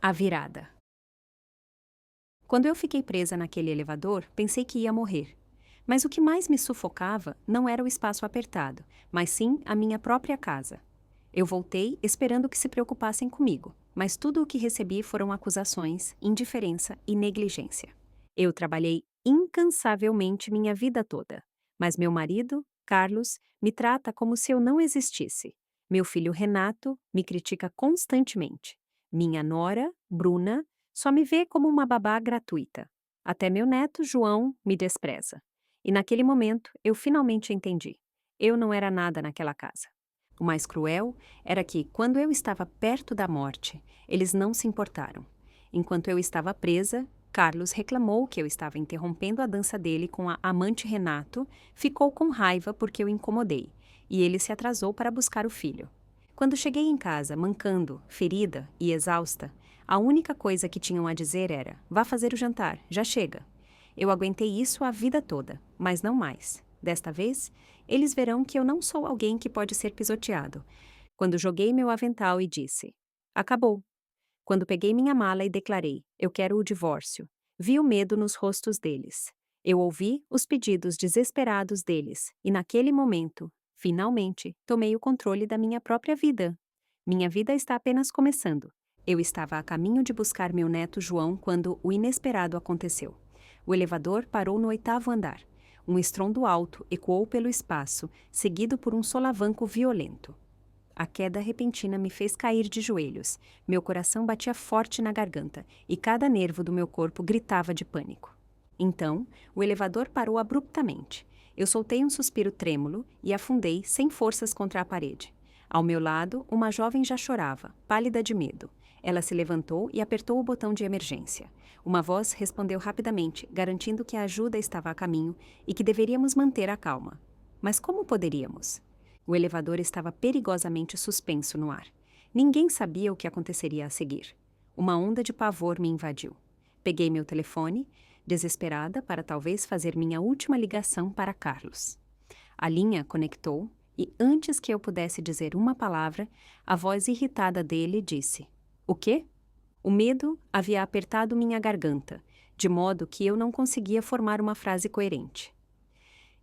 A virada. Quando eu fiquei presa naquele elevador, pensei que ia morrer. Mas o que mais me sufocava não era o espaço apertado, mas sim a minha própria casa. Eu voltei esperando que se preocupassem comigo, mas tudo o que recebi foram acusações, indiferença e negligência. Eu trabalhei incansavelmente minha vida toda, mas meu marido, Carlos, me trata como se eu não existisse. Meu filho Renato me critica constantemente. Minha nora, Bruna, só me vê como uma babá gratuita. Até meu neto, João, me despreza. E naquele momento, eu finalmente entendi. Eu não era nada naquela casa. O mais cruel era que, quando eu estava perto da morte, eles não se importaram. Enquanto eu estava presa, Carlos reclamou que eu estava interrompendo a dança dele com a amante Renato, ficou com raiva porque eu incomodei, e ele se atrasou para buscar o filho. Quando cheguei em casa, mancando, ferida e exausta, a única coisa que tinham a dizer era: vá fazer o jantar, já chega. Eu aguentei isso a vida toda, mas não mais. Desta vez, eles verão que eu não sou alguém que pode ser pisoteado. Quando joguei meu avental e disse: acabou. Quando peguei minha mala e declarei: eu quero o divórcio, vi o medo nos rostos deles. Eu ouvi os pedidos desesperados deles e, naquele momento, finalmente, tomei o controle da minha própria vida. Minha vida está apenas começando. Eu estava a caminho de buscar meu neto João quando o inesperado aconteceu. O elevador parou no 8º andar. Um estrondo alto ecoou pelo espaço, seguido por um solavanco violento. A queda repentina me fez cair de joelhos. Meu coração batia forte na garganta e cada nervo do meu corpo gritava de pânico. Então, o elevador parou abruptamente. Eu soltei um suspiro trêmulo e afundei sem forças contra a parede. Ao meu lado, uma jovem já chorava, pálida de medo. Ela se levantou e apertou o botão de emergência. Uma voz respondeu rapidamente, garantindo que a ajuda estava a caminho e que deveríamos manter a calma. Mas como poderíamos? O elevador estava perigosamente suspenso no ar. Ninguém sabia o que aconteceria a seguir. Uma onda de pavor me invadiu. Peguei meu telefone, desesperada para talvez fazer minha última ligação para Carlos. A linha conectou e, antes que eu pudesse dizer uma palavra, a voz irritada dele disse: o quê? O medo havia apertado minha garganta, de modo que eu não conseguia formar uma frase coerente.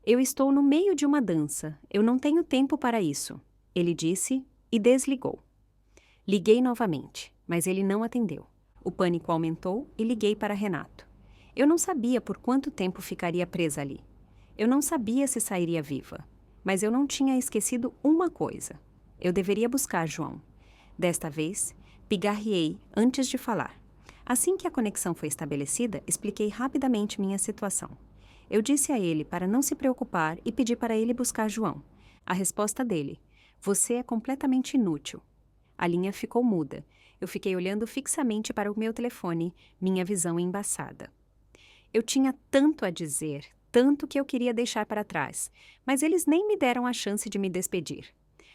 Eu estou no meio de uma dança. Eu não tenho tempo para isso, ele disse e desligou. Liguei novamente, mas ele não atendeu. O pânico aumentou e liguei para Renato. Eu não sabia por quanto tempo ficaria presa ali. Eu não sabia se sairia viva. Mas eu não tinha esquecido uma coisa. Eu deveria buscar João. Desta vez, pigarreei antes de falar. Assim que a conexão foi estabelecida, expliquei rapidamente minha situação. Eu disse a ele para não se preocupar e pedi para ele buscar João. A resposta dele: você é completamente inútil. A linha ficou muda. Eu fiquei olhando fixamente para o meu telefone, minha visão embaçada. Eu tinha tanto a dizer, tanto que eu queria deixar para trás, mas eles nem me deram a chance de me despedir.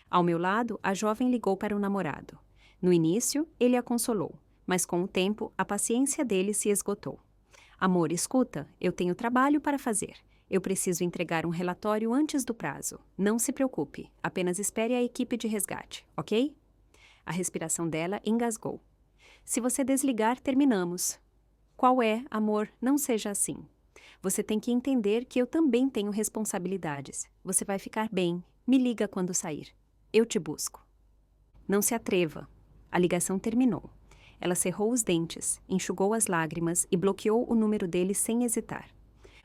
Ao meu lado, a jovem ligou para o namorado. No início, ele a consolou, mas com o tempo, a paciência dele se esgotou. Amor, escuta, eu tenho trabalho para fazer. Eu preciso entregar um relatório antes do prazo. Não se preocupe, apenas espere a equipe de resgate, ok? A respiração dela engasgou. Se você desligar, terminamos. Qual é, amor? Não seja assim. Você tem que entender que eu também tenho responsabilidades. Você vai ficar bem. Me liga quando sair. Eu te busco. Não se atreva. A ligação terminou. Ela cerrou os dentes, enxugou as lágrimas e bloqueou o número dele sem hesitar.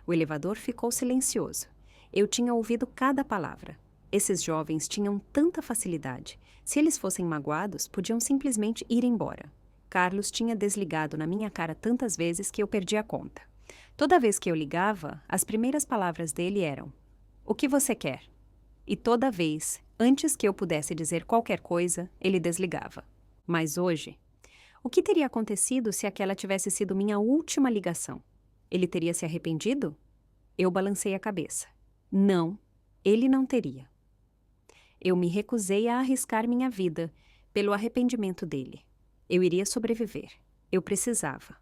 O elevador ficou silencioso. Eu tinha ouvido cada palavra. Esses jovens tinham tanta facilidade. Se eles fossem magoados, podiam simplesmente ir embora. Carlos tinha desligado na minha cara tantas vezes que eu perdi a conta. Toda vez que eu ligava, as primeiras palavras dele eram: o que você quer? E toda vez, antes que eu pudesse dizer qualquer coisa, ele desligava. Mas hoje, o que teria acontecido se aquela tivesse sido minha última ligação? Ele teria se arrependido? Eu balancei a cabeça. Não, ele não teria. Eu me recusei a arriscar minha vida pelo arrependimento dele. Eu iria sobreviver. Eu precisava.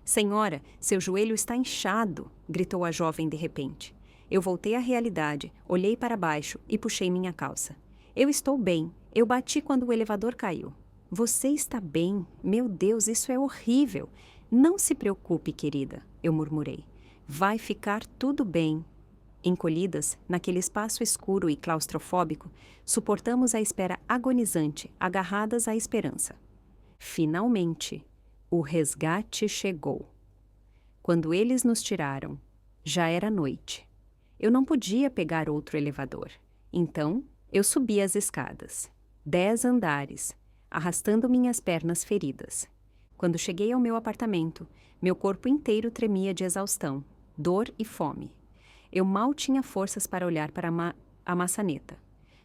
Senhora, seu joelho está inchado, gritou a jovem de repente. Eu voltei à realidade, olhei para baixo e puxei minha calça. Eu estou bem. Eu bati quando o elevador caiu. Você está bem? Meu Deus, isso é horrível. Não se preocupe, querida, eu murmurei. Vai ficar tudo bem. Encolhidas, naquele espaço escuro e claustrofóbico, suportamos a espera agonizante, agarradas à esperança. Finalmente, o resgate chegou. Quando eles nos tiraram, já era noite. Eu não podia pegar outro elevador. Então, eu subi as escadas. 10 andares, arrastando minhas pernas feridas. Quando cheguei ao meu apartamento, meu corpo inteiro tremia de exaustão, dor e fome. Eu mal tinha forças para olhar para a maçaneta.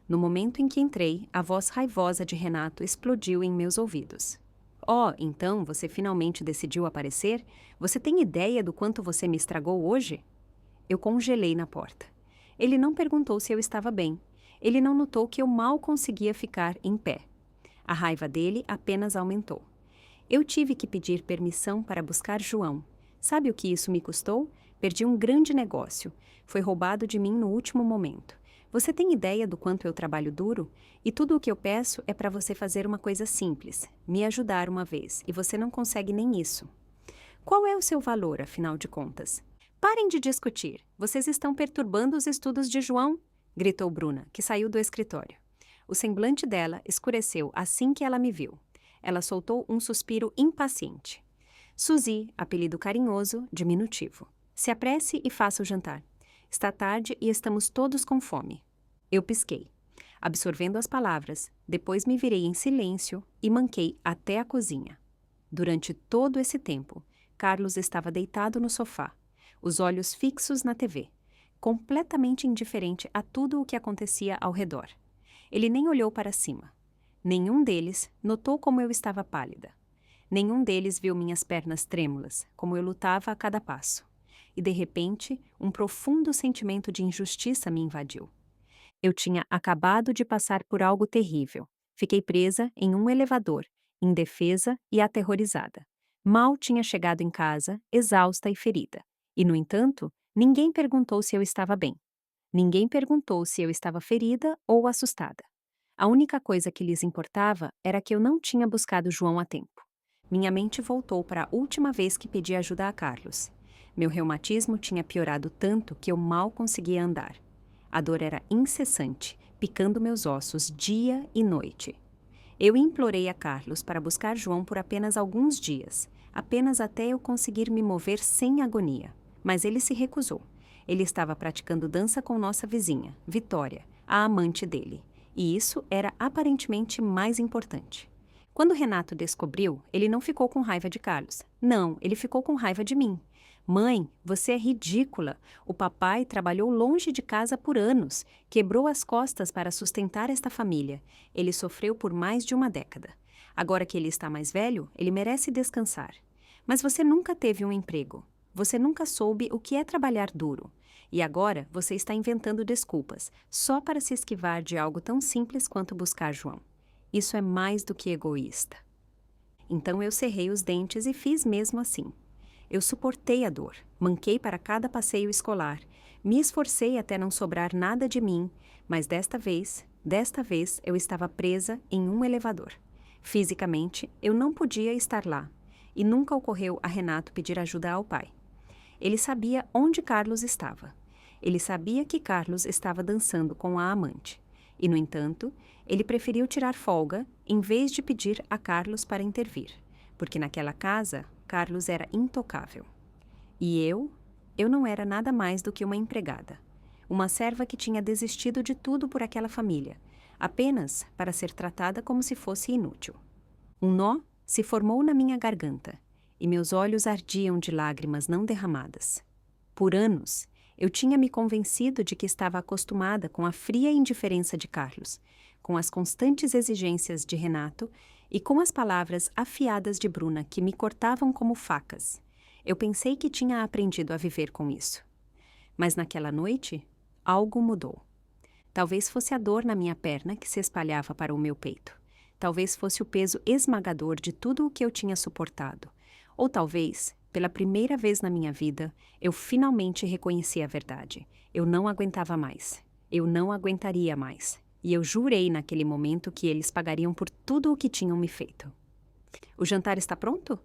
No momento em que entrei, a voz raivosa de Renato explodiu em meus ouvidos. Oh, então você finalmente decidiu aparecer? Você tem ideia do quanto você me estragou hoje? Eu congelei na porta. Ele não perguntou se eu estava bem. Ele não notou que eu mal conseguia ficar em pé. A raiva dele apenas aumentou. Eu tive que pedir permissão para buscar João. Sabe o que isso me custou? Perdi um grande negócio. Foi roubado de mim no último momento. Você tem ideia do quanto eu trabalho duro? E tudo o que eu peço é para você fazer uma coisa simples, me ajudar uma vez, e você não consegue nem isso. Qual é o seu valor, afinal de contas? Parem de discutir. Vocês estão perturbando os estudos de João, gritou Bruna, que saiu do escritório. O semblante dela escureceu assim que ela me viu. Ela soltou um suspiro impaciente. Suzy, apelido carinhoso, diminutivo. Se apresse e faça o jantar. Está tarde e estamos todos com fome. Eu pisquei, absorvendo as palavras, depois me virei em silêncio e manquei até a cozinha. Durante todo esse tempo, Carlos estava deitado no sofá, os olhos fixos na TV, completamente indiferente a tudo o que acontecia ao redor. Ele nem olhou para cima. Nenhum deles notou como eu estava pálida. Nenhum deles viu minhas pernas trêmulas, como eu lutava a cada passo. E, de repente, um profundo sentimento de injustiça me invadiu. Eu tinha acabado de passar por algo terrível. Fiquei presa em um elevador, indefesa e aterrorizada. Mal tinha chegado em casa, exausta e ferida. E, no entanto, ninguém perguntou se eu estava bem. Ninguém perguntou se eu estava ferida ou assustada. A única coisa que lhes importava era que eu não tinha buscado João a tempo. Minha mente voltou para a última vez que pedi ajuda a Carlos. Meu reumatismo tinha piorado tanto que eu mal conseguia andar. A dor era incessante, picando meus ossos dia e noite. Eu implorei a Carlos para buscar João por apenas alguns dias, apenas até eu conseguir me mover sem agonia. Mas ele se recusou. Ele estava praticando dança com nossa vizinha, Vitória, a amante dele. E isso era aparentemente mais importante. Quando Renato descobriu, ele não ficou com raiva de Carlos. Não, ele ficou com raiva de mim. Mãe, você é ridícula. O papai trabalhou longe de casa por anos, quebrou as costas para sustentar esta família. Ele sofreu por mais de uma década. Agora que ele está mais velho, ele merece descansar. Mas você nunca teve um emprego. Você nunca soube o que é trabalhar duro. E agora você está inventando desculpas, só para se esquivar de algo tão simples quanto buscar João. Isso é mais do que egoísta. Então eu cerrei os dentes e fiz mesmo assim. Eu suportei a dor, manquei para cada passeio escolar, me esforcei até não sobrar nada de mim, mas desta vez eu estava presa em um elevador. Fisicamente, eu não podia estar lá, e nunca ocorreu a Renato pedir ajuda ao pai. Ele sabia onde Carlos estava. Ele sabia que Carlos estava dançando com a amante. E, no entanto, ele preferiu tirar folga em vez de pedir a Carlos para intervir, porque naquela casa, Carlos era intocável. E eu não era nada mais do que uma empregada. Uma serva que tinha desistido de tudo por aquela família, apenas para ser tratada como se fosse inútil. Um nó se formou na minha garganta, e meus olhos ardiam de lágrimas não derramadas. Por anos, eu tinha me convencido de que estava acostumada com a fria indiferença de Carlos, com as constantes exigências de Renato e com as palavras afiadas de Bruna que me cortavam como facas. Eu pensei que tinha aprendido a viver com isso. Mas naquela noite, algo mudou. Talvez fosse a dor na minha perna que se espalhava para o meu peito. Talvez fosse o peso esmagador de tudo o que eu tinha suportado. Ou talvez, pela primeira vez na minha vida, eu finalmente reconheci a verdade. Eu não aguentava mais. Eu não aguentaria mais. e eu jurei naquele momento que eles pagariam por tudo o que tinham me feito. O jantar está pronto?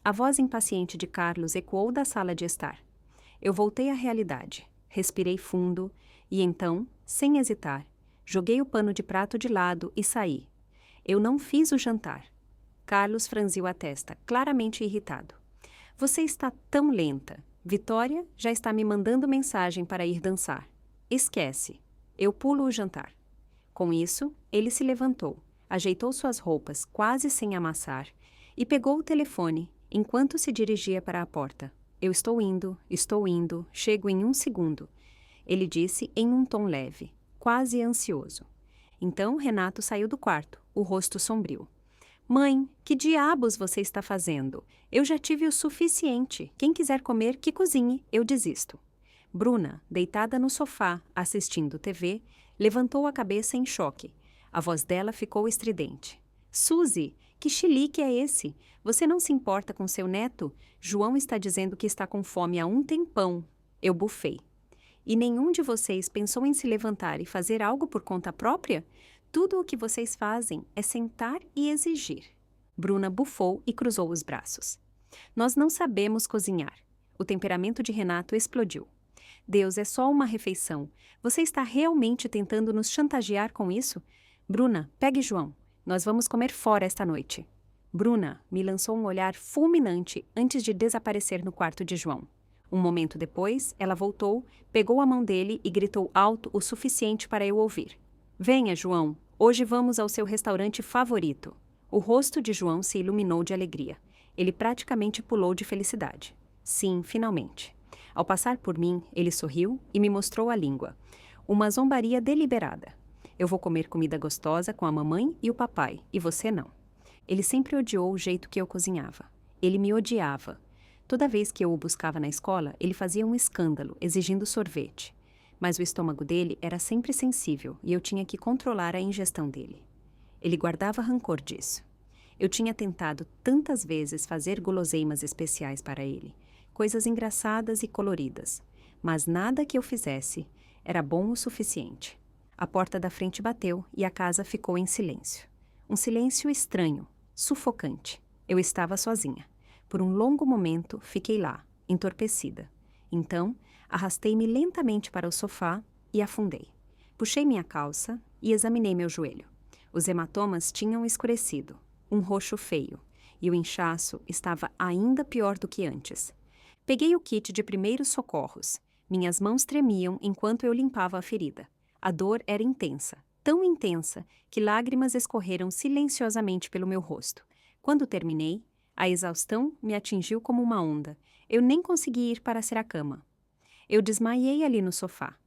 A voz impaciente de Carlos ecoou da sala de estar. Eu voltei à realidade, respirei fundo e então, sem hesitar, joguei o pano de prato de lado e saí. Eu não fiz o jantar. Carlos franziu a testa, claramente irritado. Você está tão lenta. Vitória já está me mandando mensagem para ir dançar. Esquece. Eu pulo o jantar. Com isso, ele se levantou, ajeitou suas roupas quase sem amassar e pegou o telefone enquanto se dirigia para a porta. Eu estou indo, chego em 1 segundo. Ele disse em um tom leve, quase ansioso. Então Renato saiu do quarto, o rosto sombrio. Mãe, que diabos você está fazendo? Eu já tive o suficiente. Quem quiser comer, que cozinhe, eu desisto. Bruna, deitada no sofá, assistindo TV, levantou a cabeça em choque. A voz dela ficou estridente. Suzy, que chilique é esse? Você não se importa com seu neto? João está dizendo que está com fome há um tempão. Eu bufei. E nenhum de vocês pensou em se levantar e fazer algo por conta própria? Tudo o que vocês fazem é sentar e exigir. Bruna bufou e cruzou os braços. Nós não sabemos cozinhar. O temperamento de Renato explodiu. Deus, é só uma refeição. Você está realmente tentando nos chantagear com isso? Bruna, pegue João. Nós vamos comer fora esta noite. Bruna me lançou um olhar fulminante antes de desaparecer no quarto de João. Um momento depois, ela voltou, pegou a mão dele e gritou alto o suficiente para eu ouvir. Venha, João. Hoje vamos ao seu restaurante favorito. O rosto de João se iluminou de alegria. Ele praticamente pulou de felicidade. Sim, finalmente. Ao passar por mim, ele sorriu e me mostrou a língua. Uma zombaria deliberada. Eu vou comer comida gostosa com a mamãe e o papai, e você não. Ele sempre odiou o jeito que eu cozinhava. Ele me odiava. Toda vez que eu o buscava na escola, ele fazia um escândalo, exigindo sorvete. Mas o estômago dele era sempre sensível e eu tinha que controlar a ingestão dele. Ele guardava rancor disso. Eu tinha tentado tantas vezes fazer guloseimas especiais para ele, coisas engraçadas e coloridas, mas nada que eu fizesse era bom o suficiente. A porta da frente bateu e a casa ficou em silêncio. Um silêncio estranho, sufocante. Eu estava sozinha. Por um longo momento, fiquei lá, entorpecida. Então, arrastei-me lentamente para o sofá e afundei. Puxei minha calça e examinei meu joelho. Os hematomas tinham escurecido, um roxo feio, e o inchaço estava ainda pior do que antes. Peguei o kit de primeiros socorros. Minhas mãos tremiam enquanto eu limpava a ferida. A dor era intensa, tão intensa que lágrimas escorreram silenciosamente pelo meu rosto. Quando terminei, a exaustão me atingiu como uma onda. Eu nem consegui ir para a cama. Eu desmaiei ali no sofá.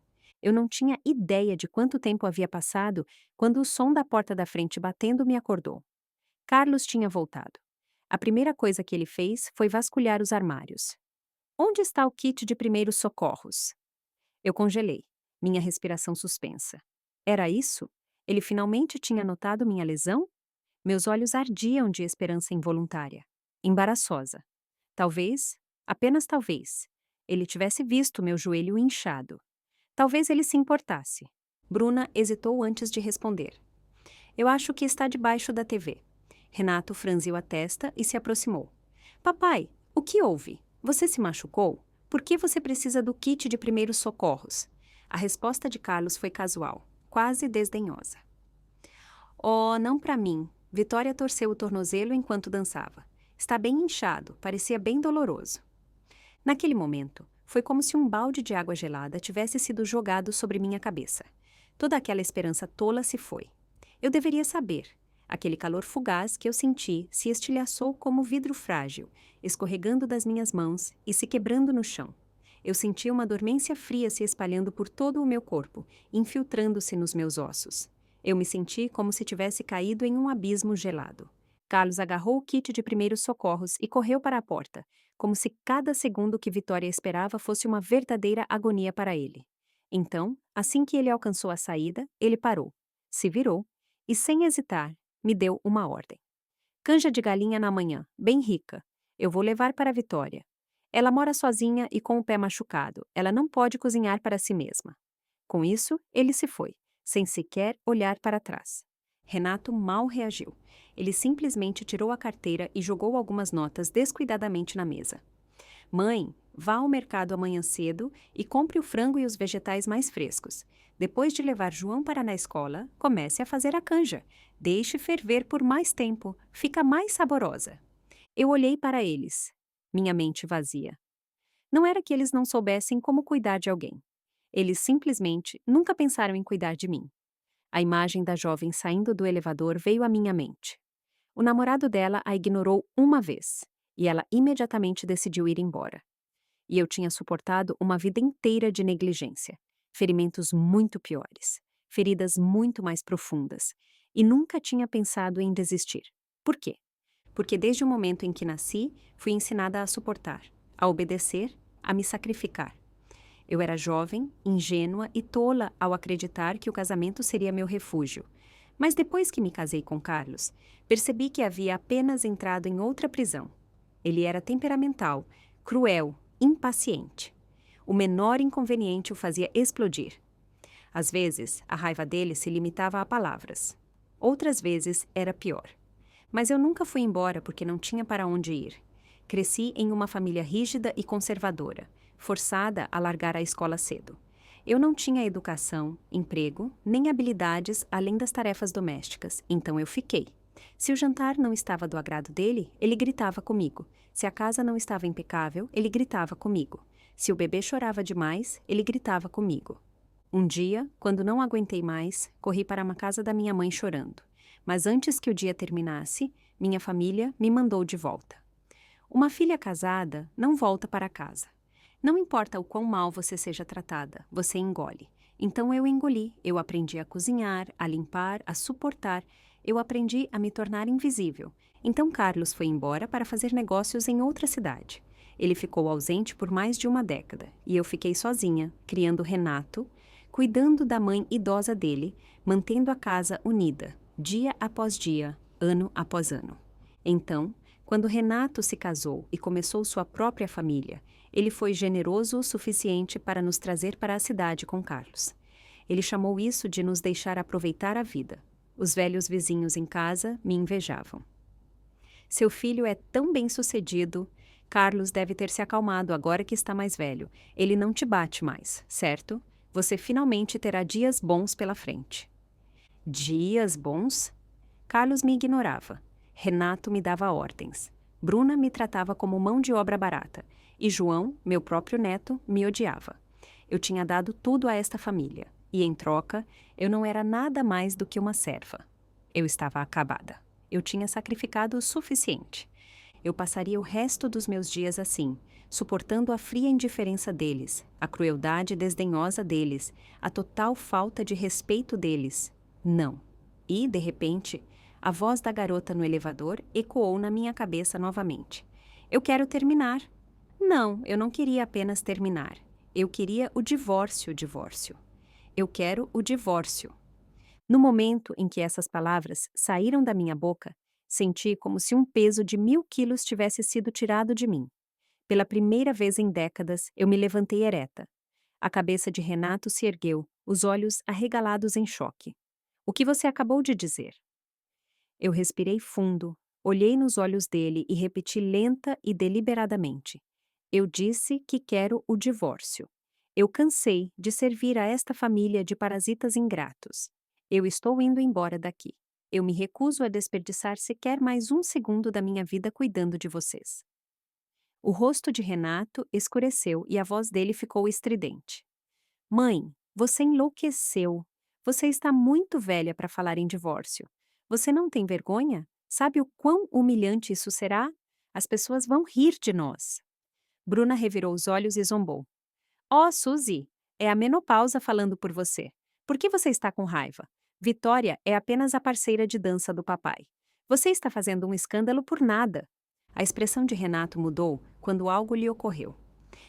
Eu não tinha ideia de quanto tempo havia passado quando o som da porta da frente batendo me acordou. Carlos tinha voltado. A primeira coisa que ele fez foi vasculhar os armários. Onde está o kit de primeiros socorros? Eu congelei, minha respiração suspensa. Era isso? Ele finalmente tinha notado minha lesão? Meus olhos ardiam de esperança involuntária, embaraçosa. Talvez, apenas talvez, ele tivesse visto meu joelho inchado. Talvez ele se importasse. Bruna hesitou antes de responder. Eu acho que está debaixo da TV. Renato franziu a testa e se aproximou. Papai, o que houve? Você se machucou? Por que você precisa do kit de primeiros socorros? A resposta de Carlos foi casual, quase desdenhosa. Oh, não para mim. Vitória torceu o tornozelo enquanto dançava. Está bem inchado, parecia bem doloroso. Naquele momento, foi como se um balde de água gelada tivesse sido jogado sobre minha cabeça. Toda aquela esperança tola se foi. Eu deveria saber. Aquele calor fugaz que eu senti se estilhaçou como vidro frágil, escorregando das minhas mãos e se quebrando no chão. Eu senti uma dormência fria se espalhando por todo o meu corpo, infiltrando-se nos meus ossos. Eu me senti como se tivesse caído em um abismo gelado. Carlos agarrou o kit de primeiros socorros e correu para a porta, como se cada segundo que Vitória esperava fosse uma verdadeira agonia para ele. Então, assim que ele alcançou a saída, ele parou, se virou e, sem hesitar, me deu uma ordem. Canja de galinha na manhã, bem rica. Eu vou levar para a Vitória. Ela mora sozinha e com o pé machucado. Ela não pode cozinhar para si mesma. Com isso, ele se foi, sem sequer olhar para trás. Renato mal reagiu. Ele simplesmente tirou a carteira e jogou algumas notas descuidadamente na mesa. Mãe, vá ao mercado amanhã cedo e compre o frango e os vegetais mais frescos. Depois de levar João para na escola, comece a fazer a canja. Deixe ferver por mais tempo, fica mais saborosa. Eu olhei para eles, minha mente vazia. Não era que eles não soubessem como cuidar de alguém. Eles simplesmente nunca pensaram em cuidar de mim. A imagem da jovem saindo do elevador veio à minha mente. O namorado dela a ignorou uma vez, e ela imediatamente decidiu ir embora. E eu tinha suportado uma vida inteira de negligência, ferimentos muito piores, feridas muito mais profundas, e nunca tinha pensado em desistir. Por quê? Porque desde o momento em que nasci, fui ensinada a suportar, a obedecer, a me sacrificar. Eu era jovem, ingênua e tola ao acreditar que o casamento seria meu refúgio. Mas depois que me casei com Carlos, percebi que havia apenas entrado em outra prisão. Ele era temperamental, cruel, impaciente. O menor inconveniente o fazia explodir. Às vezes, a raiva dele se limitava a palavras. Outras vezes, era pior. Mas eu nunca fui embora porque não tinha para onde ir. Cresci em uma família rígida e conservadora, forçada a largar a escola cedo. Eu não tinha educação, emprego, nem habilidades além das tarefas domésticas, então eu fiquei. Se o jantar não estava do agrado dele, ele gritava comigo. Se a casa não estava impecável, ele gritava comigo. Se o bebê chorava demais, ele gritava comigo. Um dia, quando não aguentei mais, corri para uma casa da minha mãe chorando. Mas antes que o dia terminasse, minha família me mandou de volta. Uma filha casada não volta para casa. Não importa o quão mal você seja tratada, você engole. Então eu engoli, eu aprendi a cozinhar, a limpar, a suportar, eu aprendi a me tornar invisível. Então Carlos foi embora para fazer negócios em outra cidade. Ele ficou ausente por mais de uma década, e eu fiquei sozinha, criando Renato, cuidando da mãe idosa dele, mantendo a casa unida, dia após dia, ano após ano. Então, quando Renato se casou e começou sua própria família, ele foi generoso o suficiente para nos trazer para a cidade com Carlos. Ele chamou isso de nos deixar aproveitar a vida. Os velhos vizinhos em casa me invejavam. Seu filho é tão bem-sucedido. Carlos deve ter se acalmado agora que está mais velho. Ele não te bate mais, certo? Você finalmente terá dias bons pela frente. Dias bons? Carlos me ignorava. Renato me dava ordens. Bruna me tratava como mão de obra barata. E João, meu próprio neto, me odiava. Eu tinha dado tudo a esta família. E, em troca, eu não era nada mais do que uma serva. Eu estava acabada. Eu tinha sacrificado o suficiente. Eu passaria o resto dos meus dias assim, suportando a fria indiferença deles, a crueldade desdenhosa deles, a total falta de respeito deles. Não. E, de repente, a voz da garota no elevador ecoou na minha cabeça novamente. Eu quero terminar. Não, eu não queria apenas terminar. Eu queria o divórcio. Eu quero o divórcio. No momento em que essas palavras saíram da minha boca, senti como se um peso de 1000 quilos tivesse sido tirado de mim. Pela primeira vez em décadas, eu me levantei ereta. A cabeça de Renato se ergueu, os olhos arregalados em choque. O que você acabou de dizer? Eu respirei fundo, olhei nos olhos dele e repeti lenta e deliberadamente. Eu disse que quero o divórcio. Eu cansei de servir a esta família de parasitas ingratos. Eu estou indo embora daqui. Eu me recuso a desperdiçar sequer mais um segundo da minha vida cuidando de vocês. O rosto de Renato escureceu e a voz dele ficou estridente. Mãe, você enlouqueceu. Você está muito velha para falar em divórcio. Você não tem vergonha? Sabe o quão humilhante isso será? As pessoas vão rir de nós. Bruna revirou os olhos e zombou. Oh, Suzy, é a menopausa falando por você. Por que você está com raiva? Vitória é apenas a parceira de dança do papai. Você está fazendo um escândalo por nada. A expressão de Renato mudou quando algo lhe ocorreu.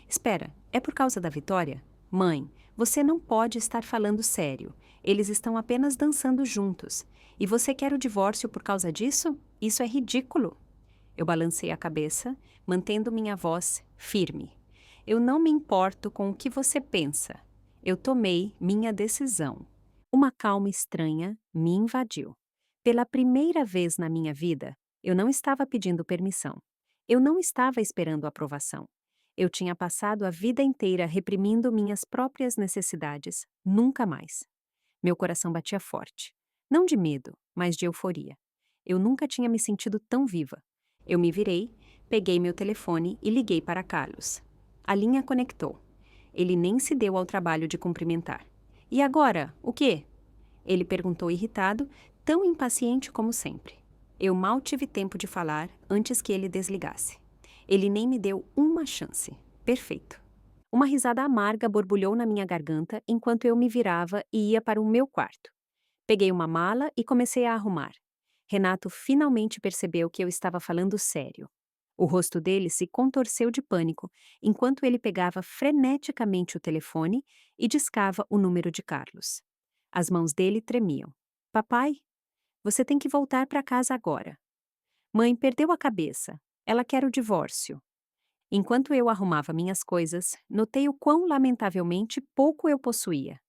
Espera, é por causa da Vitória? Mãe, você não pode estar falando sério. Eles estão apenas dançando juntos. E você quer o divórcio por causa disso? Isso é ridículo. Eu balancei a cabeça, mantendo minha voz firme. Eu não me importo com o que você pensa. Eu tomei minha decisão. Uma calma estranha me invadiu. Pela primeira vez na minha vida, eu não estava pedindo permissão. Eu não estava esperando aprovação. Eu tinha passado a vida inteira reprimindo minhas próprias necessidades. Nunca mais. Meu coração batia forte. Não de medo, mas de euforia. Eu nunca tinha me sentido tão viva. Eu me virei, peguei meu telefone e liguei para Carlos. A linha conectou. Ele nem se deu ao trabalho de cumprimentar. E agora, o quê? Ele perguntou irritado, tão impaciente como sempre. Eu mal tive tempo de falar antes que ele desligasse. Ele nem me deu uma chance. Perfeito. Uma risada amarga borbulhou na minha garganta enquanto eu me virava e ia para o meu quarto. Peguei uma mala e comecei a arrumar. Renato finalmente percebeu que eu estava falando sério. O rosto dele se contorceu de pânico enquanto ele pegava freneticamente o telefone e discava o número de Carlos. As mãos dele tremiam. Papai, você tem que voltar para casa agora. Mãe perdeu a cabeça. Ela quer o divórcio. Enquanto eu arrumava minhas coisas, notei o quão lamentavelmente pouco eu possuía.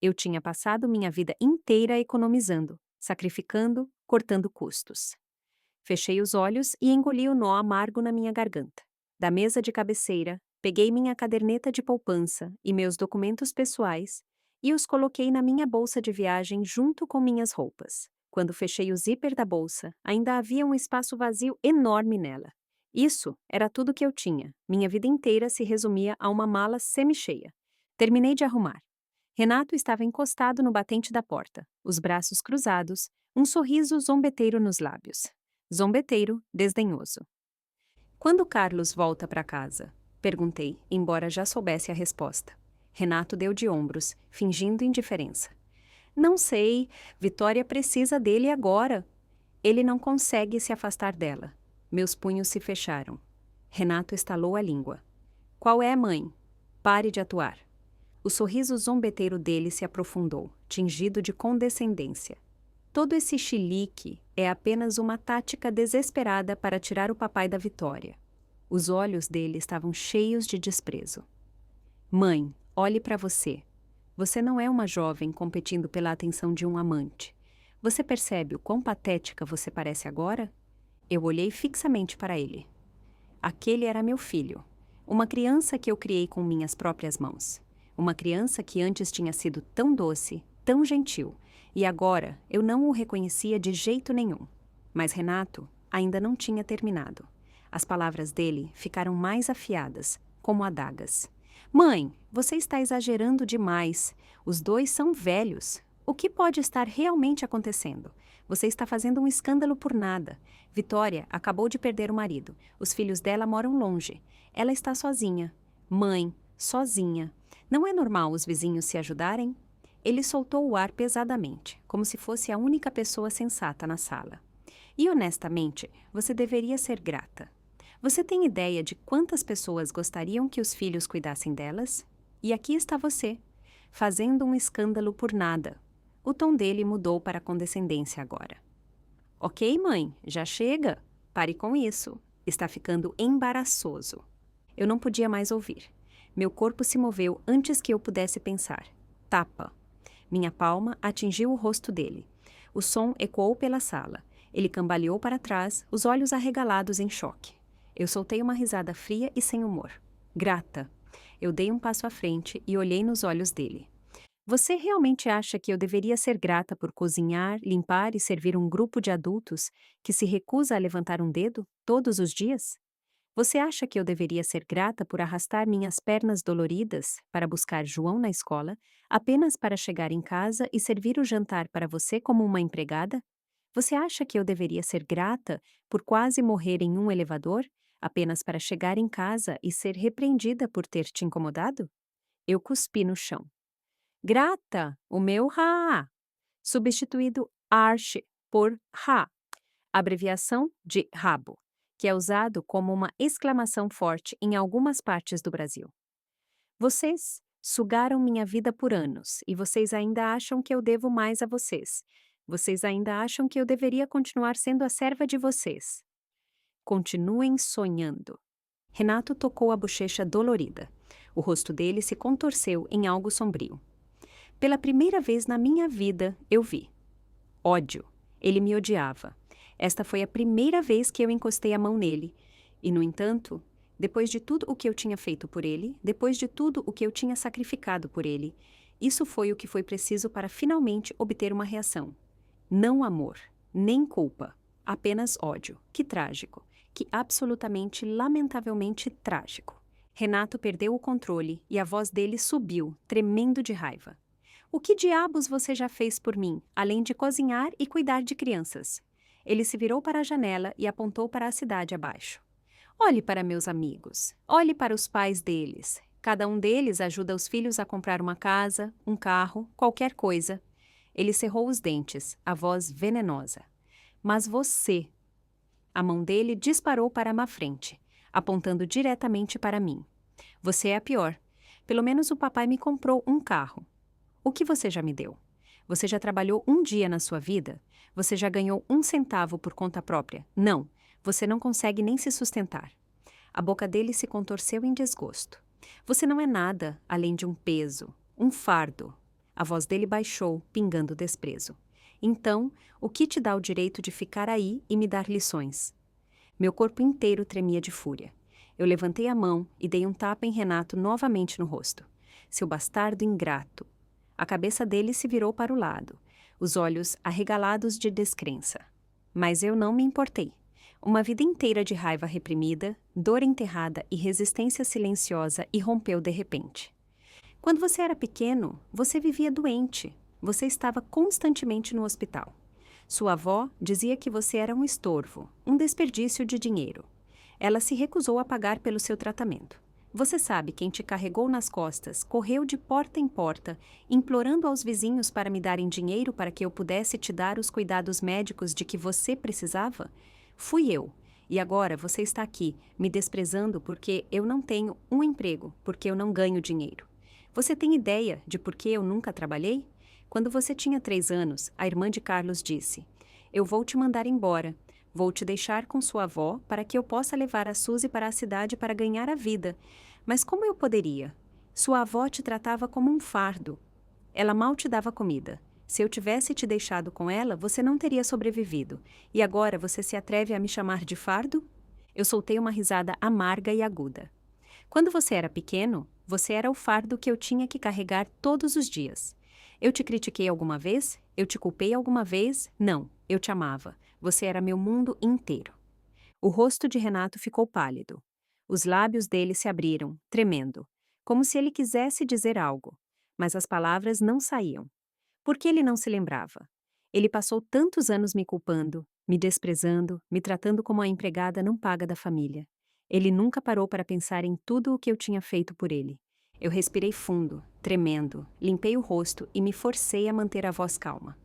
Eu tinha passado minha vida inteira economizando, sacrificando, cortando custos. Fechei os olhos e engoli o nó amargo na minha garganta. Da mesa de cabeceira, peguei minha caderneta de poupança e meus documentos pessoais e os coloquei na minha bolsa de viagem junto com minhas roupas. Quando fechei o zíper da bolsa, ainda havia um espaço vazio enorme nela. Isso era tudo que eu tinha. Minha vida inteira se resumia a uma mala semi-cheia. Terminei de arrumar. Renato estava encostado no batente da porta, os braços cruzados, um sorriso zombeteiro nos lábios. Zombeteiro, desdenhoso. Quando Carlos volta para casa? Perguntei, embora já soubesse a resposta. Renato deu de ombros, fingindo indiferença. Não sei, Vitória precisa dele agora. Ele não consegue se afastar dela. Meus punhos se fecharam. Renato estalou a língua. Qual é, mãe? Pare de atuar. O sorriso zombeteiro dele se aprofundou, tingido de condescendência. Todo esse chilique é apenas uma tática desesperada para tirar o papai da Vitória. Os olhos dele estavam cheios de desprezo. Mãe, olhe para você. Você não é uma jovem competindo pela atenção de um amante. Você percebe o quão patética você parece agora? Eu olhei fixamente para ele. Aquele era meu filho. Uma criança que eu criei com minhas próprias mãos. Uma criança que antes tinha sido tão doce, tão gentil, e agora eu não o reconhecia de jeito nenhum. Mas Renato ainda não tinha terminado. As palavras dele ficaram mais afiadas, como adagas. Mãe, você está exagerando demais. Os dois são velhos. O que pode estar realmente acontecendo? Você está fazendo um escândalo por nada. Vitória acabou de perder o marido. Os filhos dela moram longe. Ela está sozinha. Mãe, sozinha. Não é normal os vizinhos se ajudarem? Ele soltou o ar pesadamente, como se fosse a única pessoa sensata na sala. E honestamente, você deveria ser grata. Você tem ideia de quantas pessoas gostariam que os filhos cuidassem delas? E aqui está você, fazendo um escândalo por nada. O tom dele mudou para condescendência agora. Ok, mãe, já chega. Pare com isso. Está ficando embaraçoso. Eu não podia mais ouvir. Meu corpo se moveu antes que eu pudesse pensar. Tapa. Minha palma atingiu o rosto dele. O som ecoou pela sala. Ele cambaleou para trás, os olhos arregalados em choque. Eu soltei uma risada fria e sem humor. Grata. Eu dei um passo à frente e olhei nos olhos dele. Você realmente acha que eu deveria ser grata por cozinhar, limpar e servir um grupo de adultos que se recusa a levantar um dedo todos os dias? Você acha que eu deveria ser grata por arrastar minhas pernas doloridas para buscar João na escola, apenas para chegar em casa e servir o jantar para você como uma empregada? Você acha que eu deveria ser grata por quase morrer em um elevador, apenas para chegar em casa e ser repreendida por ter te incomodado? Eu cuspi no chão. Grata, o meu ha, substituído arche por ha, abreviação de rabo, que é usado como uma exclamação forte em algumas partes do Brasil. Vocês sugaram minha vida por anos e vocês ainda acham que eu devo mais a vocês. Vocês ainda acham que eu deveria continuar sendo a serva de vocês. Continuem sonhando. Renato tocou a bochecha dolorida. O rosto dele se contorceu em algo sombrio. Pela primeira vez na minha vida, eu vi. Ódio. Ele me odiava. Esta foi a primeira vez que eu encostei a mão nele. E, no entanto, depois de tudo o que eu tinha feito por ele, depois de tudo o que eu tinha sacrificado por ele, isso foi o que foi preciso para finalmente obter uma reação. Não amor, nem culpa, apenas ódio. Que trágico. Que absolutamente, lamentavelmente trágico. Renato perdeu o controle e a voz dele subiu, tremendo de raiva. O que diabos você já fez por mim, além de cozinhar e cuidar de crianças? Ele se virou para a janela e apontou para a cidade abaixo. Olhe para meus amigos, olhe para os pais deles. Cada um deles ajuda os filhos a comprar uma casa, um carro, qualquer coisa. Ele cerrou os dentes, a voz venenosa. Mas você... A mão dele disparou para a frente, apontando diretamente para mim. Você é a pior. Pelo menos o papai me comprou um carro. O que você já me deu? Você já trabalhou um dia na sua vida? Você já ganhou 1 centavo por conta própria? Não, você não consegue nem se sustentar. A boca dele se contorceu em desgosto. Você não é nada além de um peso, um fardo. A voz dele baixou, pingando desprezo. Então, o que te dá o direito de ficar aí e me dar lições? Meu corpo inteiro tremia de fúria. Eu levantei a mão e dei um tapa em Renato novamente no rosto. Seu bastardo ingrato. A cabeça dele se virou para o lado, os olhos arregalados de descrença. Mas eu não me importei. Uma vida inteira de raiva reprimida, dor enterrada e resistência silenciosa irrompeu de repente. Quando você era pequeno, você vivia doente. Você estava constantemente no hospital. Sua avó dizia que você era um estorvo, um desperdício de dinheiro. Ela se recusou a pagar pelo seu tratamento. Você sabe quem te carregou nas costas, correu de porta em porta, implorando aos vizinhos para me darem dinheiro para que eu pudesse te dar os cuidados médicos de que você precisava? Fui eu. E agora você está aqui, me desprezando porque eu não tenho um emprego, porque eu não ganho dinheiro. Você tem ideia de por que eu nunca trabalhei? Quando você tinha 3 anos, a irmã de Carlos disse: Eu vou te mandar embora. Vou te deixar com sua avó para que eu possa levar a Suzy para a cidade para ganhar a vida. Mas como eu poderia? Sua avó te tratava como um fardo. Ela mal te dava comida. Se eu tivesse te deixado com ela, você não teria sobrevivido. E agora você se atreve a me chamar de fardo? Eu soltei uma risada amarga e aguda. Quando você era pequeno, você era o fardo que eu tinha que carregar todos os dias. Eu te critiquei alguma vez? Eu te culpei alguma vez? Não, eu te amava. Você era meu mundo inteiro. O rosto de Renato ficou pálido. Os lábios dele se abriram, tremendo, como se ele quisesse dizer algo, mas as palavras não saíam. Por que ele não se lembrava? Ele passou tantos anos me culpando, me desprezando, me tratando como a empregada não paga da família. Ele nunca parou para pensar em tudo o que eu tinha feito por ele. Eu respirei fundo, tremendo, limpei o rosto e me forcei a manter a voz calma.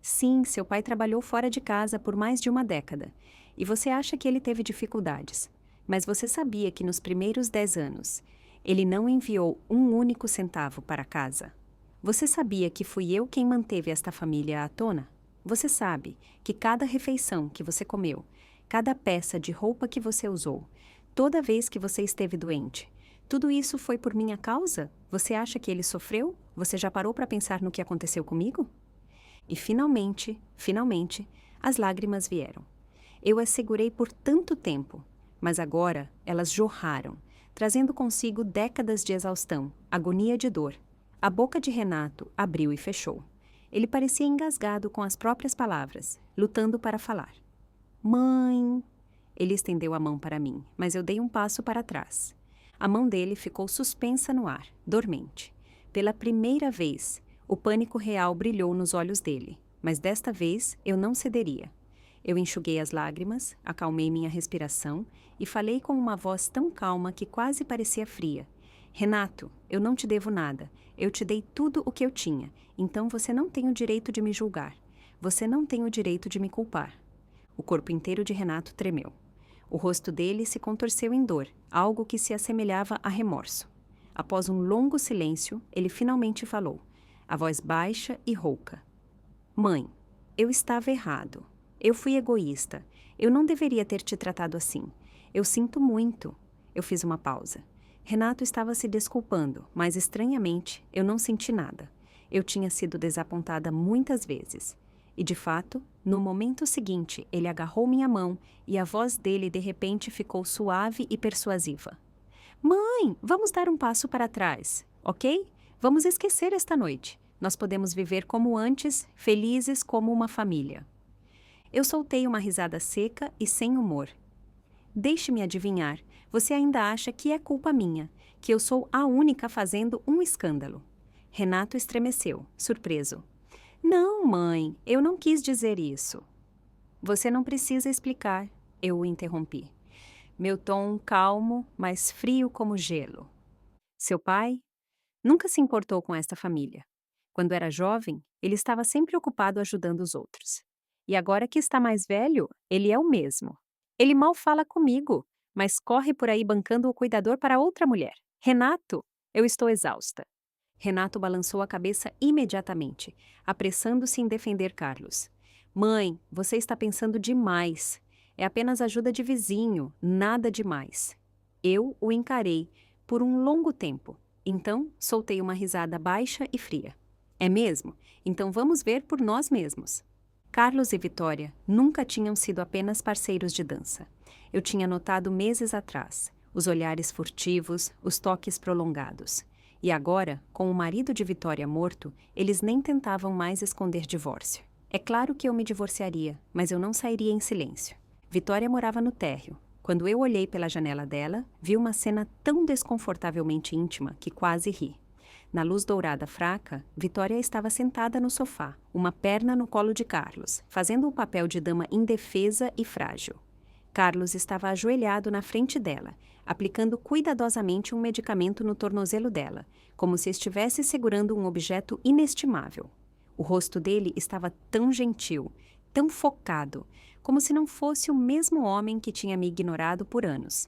Sim, seu pai trabalhou fora de casa por mais de uma década, e você acha que ele teve dificuldades. Mas você sabia que nos primeiros 10 anos, ele não enviou 1 único centavo para casa? Você sabia que fui eu quem manteve esta família à tona? Você sabe que cada refeição que você comeu, cada peça de roupa que você usou, toda vez que você esteve doente, tudo isso foi por minha causa? Você acha que ele sofreu? Você já parou para pensar no que aconteceu comigo? E finalmente, as lágrimas vieram. Eu as segurei por tanto tempo, mas agora elas jorraram, trazendo consigo décadas de exaustão, agonia de dor. A boca de Renato abriu e fechou. Ele parecia engasgado com as próprias palavras, lutando para falar. Mãe! Ele estendeu a mão para mim, mas eu dei um passo para trás. A mão dele ficou suspensa no ar, dormente. Pela primeira vez, o pânico real brilhou nos olhos dele, mas desta vez eu não cederia. Eu enxuguei as lágrimas, acalmei minha respiração e falei com uma voz tão calma que quase parecia fria. Renato, eu não te devo nada. Eu te dei tudo o que eu tinha, então você não tem o direito de me julgar. Você não tem o direito de me culpar. O corpo inteiro de Renato tremeu. O rosto dele se contorceu em dor, algo que se assemelhava a remorso. Após um longo silêncio, ele finalmente falou, a voz baixa e rouca. Mãe, eu estava errado. Eu fui egoísta. Eu não deveria ter te tratado assim. Eu sinto muito. Eu fiz uma pausa. Renato estava se desculpando, mas estranhamente eu não senti nada. Eu tinha sido desapontada muitas vezes. E, de fato, no momento seguinte, ele agarrou minha mão e a voz dele de repente ficou suave e persuasiva. Mãe, vamos dar um passo para trás, ok? Vamos esquecer esta noite. Nós podemos viver como antes, felizes como uma família. Eu soltei uma risada seca e sem humor. Deixe-me adivinhar, você ainda acha que é culpa minha, que eu sou a única fazendo um escândalo. Renato estremeceu, surpreso. Não, mãe, eu não quis dizer isso. Você não precisa explicar, eu o interrompi. Meu tom calmo, mas frio como gelo. Seu pai nunca se importou com esta família. Quando era jovem, ele estava sempre ocupado ajudando os outros. E agora que está mais velho, ele é o mesmo. Ele mal fala comigo, mas corre por aí bancando o cuidador para outra mulher. Renato, eu estou exausta. Renato balançou a cabeça imediatamente, apressando-se em defender Carlos. Mãe, você está pensando demais. É apenas ajuda de vizinho, nada demais. Eu o encarei por um longo tempo. Então, soltei uma risada baixa e fria. É mesmo? Então vamos ver por nós mesmos. Carlos e Vitória nunca tinham sido apenas parceiros de dança. Eu tinha notado meses atrás, os olhares furtivos, os toques prolongados. E agora, com o marido de Vitória morto, eles nem tentavam mais esconder divórcio. É claro que eu me divorciaria, mas eu não sairia em silêncio. Vitória morava no térreo. Quando eu olhei pela janela dela, vi uma cena tão desconfortavelmente íntima que quase ri. Na luz dourada fraca, Vitória estava sentada no sofá, uma perna no colo de Carlos, fazendo o papel de dama indefesa e frágil. Carlos estava ajoelhado na frente dela, aplicando cuidadosamente um medicamento no tornozelo dela, como se estivesse segurando um objeto inestimável. O rosto dele estava tão gentil, tão focado, como se não fosse o mesmo homem que tinha me ignorado por anos.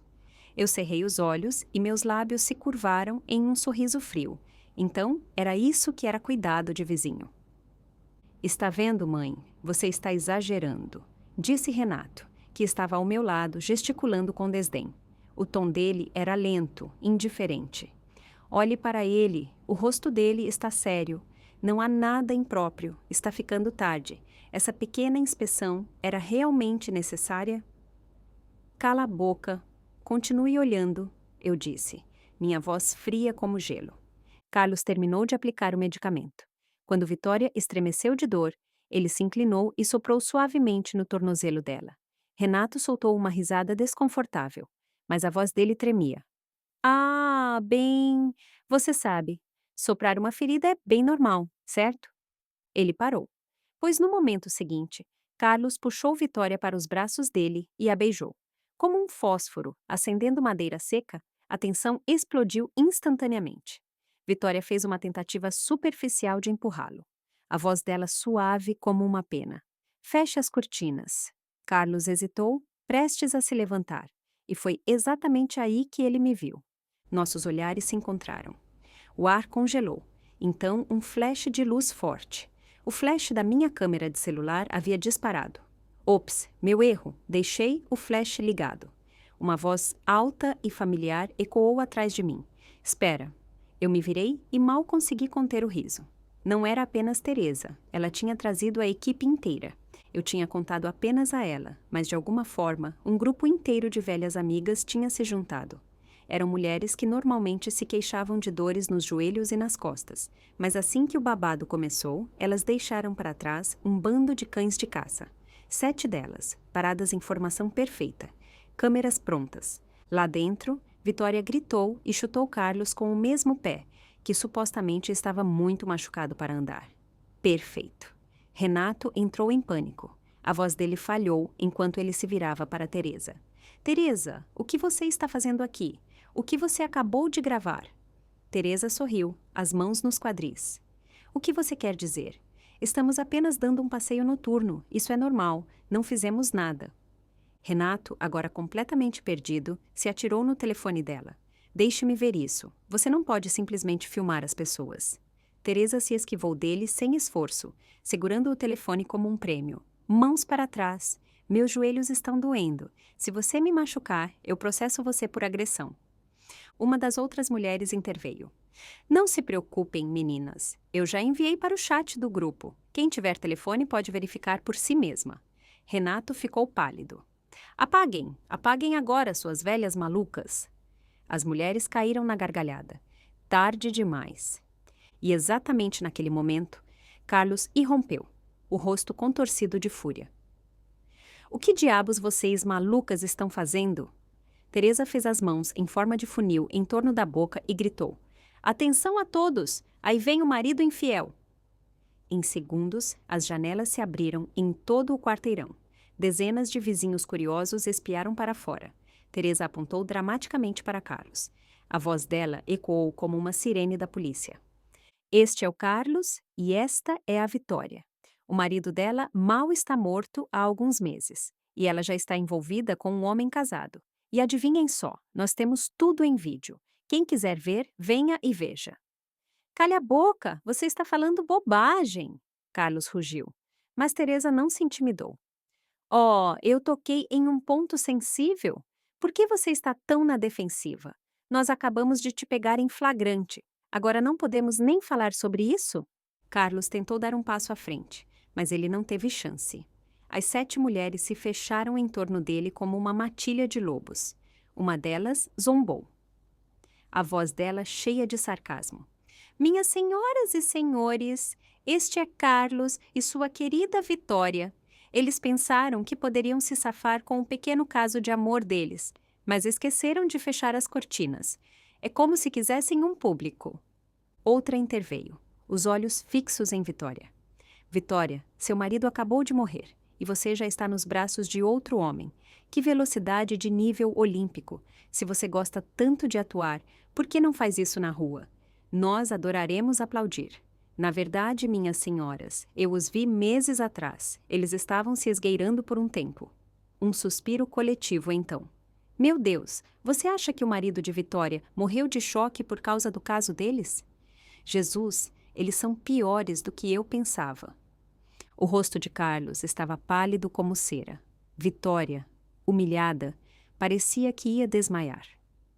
Eu cerrei os olhos e meus lábios se curvaram em um sorriso frio. Então, era isso que era cuidado de vizinho. Está vendo, mãe? Você está exagerando, disse Renato, que estava ao meu lado, gesticulando com desdém. O tom dele era lento, indiferente. Olhe para ele, o rosto dele está sério. Não há nada impróprio, está ficando tarde. Essa pequena inspeção era realmente necessária? Cala a boca. Continue olhando, eu disse, minha voz fria como gelo. Carlos terminou de aplicar o medicamento. Quando Vitória estremeceu de dor, ele se inclinou e soprou suavemente no tornozelo dela. Renato soltou uma risada desconfortável, mas a voz dele tremia. Ah, bem, você sabe, soprar uma ferida é bem normal, certo? Ele parou, pois no momento seguinte, Carlos puxou Vitória para os braços dele e a beijou. Como um fósforo acendendo madeira seca, a tensão explodiu instantaneamente. Vitória fez uma tentativa superficial de empurrá-lo. A voz dela suave como uma pena. Feche as cortinas. Carlos hesitou, prestes a se levantar, e foi exatamente aí que ele me viu. Nossos olhares se encontraram. O ar congelou. Então, um flash de luz forte. O flash da minha câmera de celular havia disparado. Ops, meu erro, deixei o flash ligado. Uma voz alta e familiar ecoou atrás de mim. Espera. Eu me virei e mal consegui conter o riso. Não era apenas Teresa, ela tinha trazido a equipe inteira. Eu tinha contado apenas a ela, mas de alguma forma, um grupo inteiro de velhas amigas tinha se juntado. Eram mulheres que normalmente se queixavam de dores nos joelhos e nas costas, mas assim que o babado começou, elas deixaram para trás um bando de cães de caça. 7 delas, paradas em formação perfeita, câmeras prontas. Lá dentro, Vitória gritou e chutou Carlos com o mesmo pé, que supostamente estava muito machucado para andar. Perfeito. Renato entrou em pânico. A voz dele falhou enquanto ele se virava para Teresa. Teresa, o que você está fazendo aqui? O que você acabou de gravar? Teresa sorriu, as mãos nos quadris. O que você quer dizer? Estamos apenas dando um passeio noturno, isso é normal, não fizemos nada. Renato, agora completamente perdido, se atirou no telefone dela. Deixe-me ver isso. Você não pode simplesmente filmar as pessoas. Teresa se esquivou dele sem esforço, segurando o telefone como um prêmio. Mãos para trás. Meus joelhos estão doendo. Se você me machucar, eu processo você por agressão. Uma das outras mulheres interveio. Não se preocupem, meninas. Eu já enviei para o chat do grupo. Quem tiver telefone pode verificar por si mesma. Renato ficou pálido. Apaguem, apaguem agora, suas velhas malucas. As mulheres caíram na gargalhada. Tarde demais. E exatamente naquele momento, Carlos irrompeu, o rosto contorcido de fúria. O que diabos vocês malucas estão fazendo? Teresa fez as mãos em forma de funil em torno da boca e gritou. Atenção a todos! Aí vem o marido infiel! Em segundos, as janelas se abriram em todo o quarteirão. Dezenas de vizinhos curiosos espiaram para fora. Teresa apontou dramaticamente para Carlos. A voz dela ecoou como uma sirene da polícia. Este é o Carlos e esta é a Vitória. O marido dela mal está morto há alguns meses. E ela já está envolvida com um homem casado. E adivinhem só, nós temos tudo em vídeo. Quem quiser ver, venha e veja. Calha a boca, você está falando bobagem, Carlos rugiu. Mas Teresa não se intimidou. Oh, eu toquei em um ponto sensível. Por que você está tão na defensiva? Nós acabamos de te pegar em flagrante. Agora não podemos nem falar sobre isso? Carlos tentou dar um passo à frente, mas ele não teve chance. As 7 mulheres se fecharam em torno dele como uma matilha de lobos. Uma delas zombou. A voz dela cheia de sarcasmo. Minhas senhoras e senhores, este é Carlos e sua querida Vitória. Eles pensaram que poderiam se safar com um pequeno caso de amor deles, mas esqueceram de fechar as cortinas. É como se quisessem um público. Outra interveio, os olhos fixos em Vitória. Vitória, seu marido acabou de morrer e você já está nos braços de outro homem. Que velocidade de nível olímpico! Se você gosta tanto de atuar, por que não faz isso na rua? Nós adoraremos aplaudir. Na verdade, minhas senhoras, eu os vi meses atrás. Eles estavam se esgueirando por um tempo. Um suspiro coletivo, então. Meu Deus, você acha que o marido de Vitória morreu de choque por causa do caso deles? Jesus, eles são piores do que eu pensava. O rosto de Carlos estava pálido como cera. Vitória, humilhada, parecia que ia desmaiar.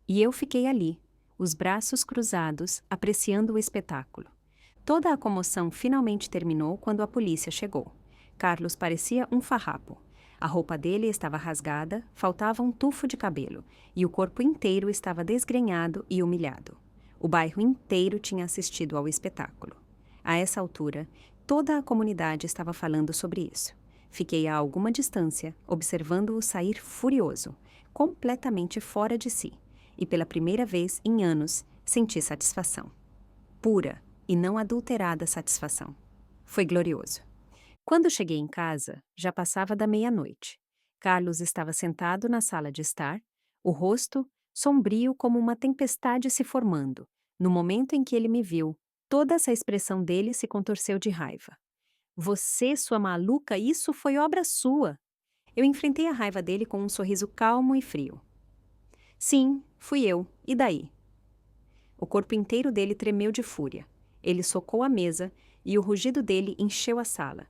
E eu fiquei ali, os braços cruzados, apreciando o espetáculo. Toda a comoção finalmente terminou quando a polícia chegou. Carlos parecia um farrapo. A roupa dele estava rasgada, faltava um tufo de cabelo, e o corpo inteiro estava desgrenhado e humilhado. O bairro inteiro tinha assistido ao espetáculo. A essa altura, toda a comunidade estava falando sobre isso. Fiquei a alguma distância, observando-o sair furioso, completamente fora de si, e pela primeira vez em anos senti satisfação. Pura e não adulterada satisfação. Foi glorioso. Quando cheguei em casa, já passava da meia-noite. Carlos estava sentado na sala de estar, o rosto sombrio como uma tempestade se formando. No momento em que ele me viu, toda essa expressão dele se contorceu de raiva. Você, sua maluca, isso foi obra sua. Eu enfrentei a raiva dele com um sorriso calmo e frio. Sim, fui eu. E daí? O corpo inteiro dele tremeu de fúria. Ele socou a mesa e o rugido dele encheu a sala.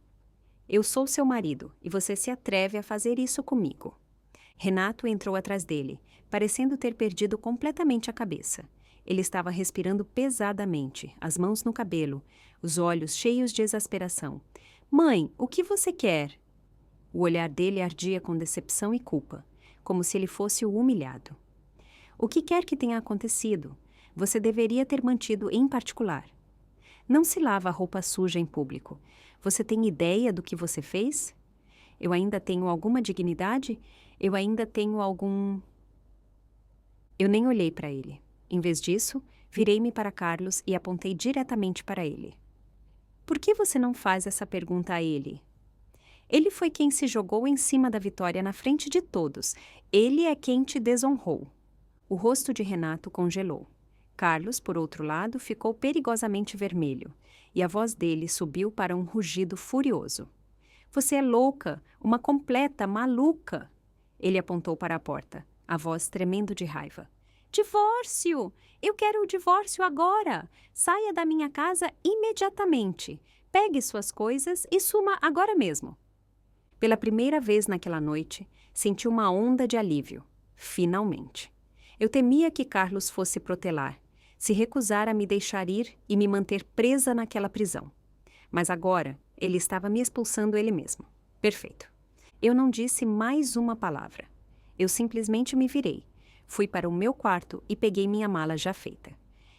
Eu sou seu marido e você se atreve a fazer isso comigo. Renato entrou atrás dele, parecendo ter perdido completamente a cabeça. Ele estava respirando pesadamente, as mãos no cabelo, os olhos cheios de exasperação. Mãe, o que você quer? O olhar dele ardia com decepção e culpa, como se ele fosse o humilhado. O que quer que tenha acontecido, você deveria ter mantido em particular. Não se lava a roupa suja em público. Você tem ideia do que você fez? Eu ainda tenho alguma dignidade? Eu ainda tenho algum... Eu nem olhei para ele. Em vez disso, virei-me para Carlos e apontei diretamente para ele. Por que você não faz essa pergunta a ele? Ele foi quem se jogou em cima da Vitória na frente de todos. Ele é quem te desonrou. O rosto de Renato congelou. Carlos, por outro lado, ficou perigosamente vermelho, e a voz dele subiu para um rugido furioso. Você é louca, uma completa maluca! Ele apontou para a porta, a voz tremendo de raiva. Divórcio! Eu quero o divórcio agora! Saia da minha casa imediatamente! Pegue suas coisas e suma agora mesmo! Pela primeira vez naquela noite, senti uma onda de alívio. Finalmente! Eu temia que Carlos fosse protelar, se recusar a me deixar ir e me manter presa naquela prisão. Mas agora, ele estava me expulsando ele mesmo. Perfeito. Eu não disse mais uma palavra. Eu simplesmente me virei. Fui para o meu quarto e peguei minha mala já feita.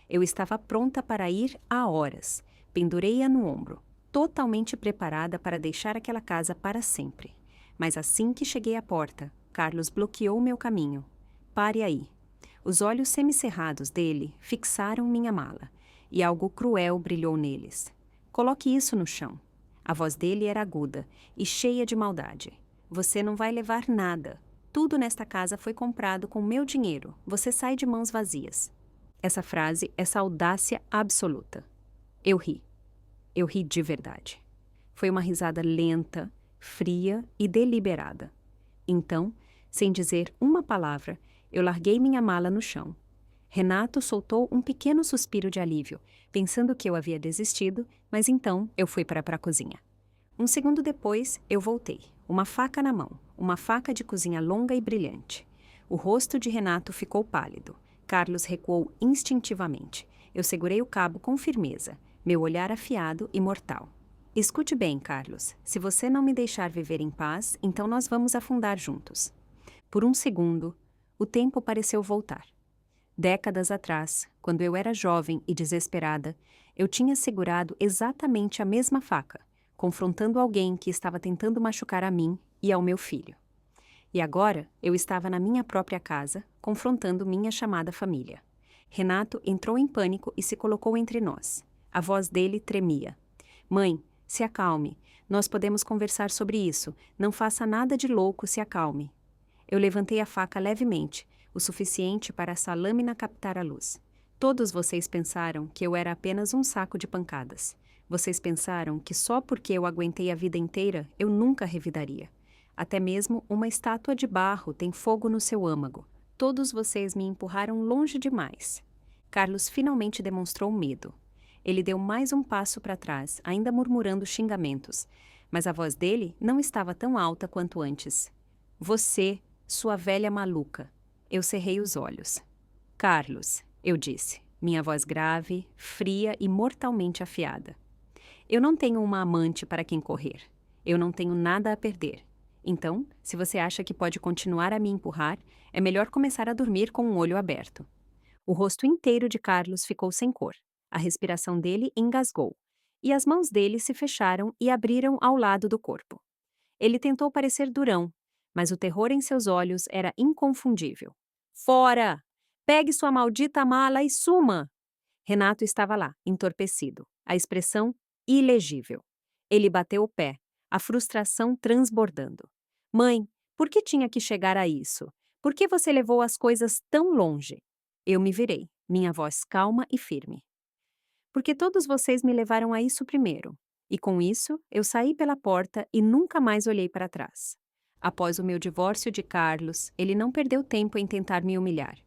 Eu estava pronta para ir há horas. Pendurei-a no ombro, totalmente preparada para deixar aquela casa para sempre. Mas assim que cheguei à porta, Carlos bloqueou meu caminho. Pare aí. Os olhos semicerrados dele fixaram minha mala, e algo cruel brilhou neles. Coloque isso no chão. A voz dele era aguda e cheia de maldade. Você não vai levar nada. Tudo nesta casa foi comprado com meu dinheiro. Você sai de mãos vazias. Essa frase, essa audácia absoluta. Eu ri. Eu ri de verdade. Foi uma risada lenta, fria e deliberada. Então, sem dizer uma palavra, eu larguei minha mala no chão. Renato soltou um pequeno suspiro de alívio, pensando que eu havia desistido, mas então eu fui para a cozinha. Um segundo depois, eu voltei, uma faca na mão, uma faca de cozinha longa e brilhante. O rosto de Renato ficou pálido. Carlos recuou instintivamente. Eu segurei o cabo com firmeza, meu olhar afiado e mortal. Escute bem, Carlos. Se você não me deixar viver em paz, então nós vamos afundar juntos. Por um segundo, o tempo pareceu voltar. Décadas atrás, quando eu era jovem e desesperada, eu tinha segurado exatamente a mesma faca, confrontando alguém que estava tentando machucar a mim e ao meu filho. E agora eu estava na minha própria casa, confrontando minha chamada família. Renato entrou em pânico e se colocou entre nós. A voz dele tremia. Mãe, se acalme. Nós podemos conversar sobre isso. Não faça nada de louco, se acalme. Eu levantei a faca levemente, o suficiente para essa lâmina captar a luz. Todos vocês pensaram que eu era apenas um saco de pancadas. Vocês pensaram que só porque eu aguentei a vida inteira, eu nunca revidaria. Até mesmo uma estátua de barro tem fogo no seu âmago. Todos vocês me empurraram longe demais. Carlos finalmente demonstrou medo. Ele deu mais um passo para trás, ainda murmurando xingamentos. Mas a voz dele não estava tão alta quanto antes. Você, sua velha maluca. Eu cerrei os olhos. Carlos, eu disse, minha voz grave, fria e mortalmente afiada. Eu não tenho uma amante para quem correr. Eu não tenho nada a perder. Então, se você acha que pode continuar a me empurrar, é melhor começar a dormir com um olho aberto. O rosto inteiro de Carlos ficou sem cor. A respiração dele engasgou. E as mãos dele se fecharam e abriram ao lado do corpo. Ele tentou parecer durão, mas o terror em seus olhos era inconfundível. Fora! Pegue sua maldita mala e suma! Renato estava lá, entorpecido, a expressão ilegível. Ele bateu o pé, a frustração transbordando. Mãe, por que tinha que chegar a isso? Por que você levou as coisas tão longe? Eu me virei, minha voz calma e firme. Porque todos vocês me levaram a isso primeiro. E com isso, eu saí pela porta e nunca mais olhei para trás. Após o meu divórcio de Carlos, ele não perdeu tempo em tentar me humilhar.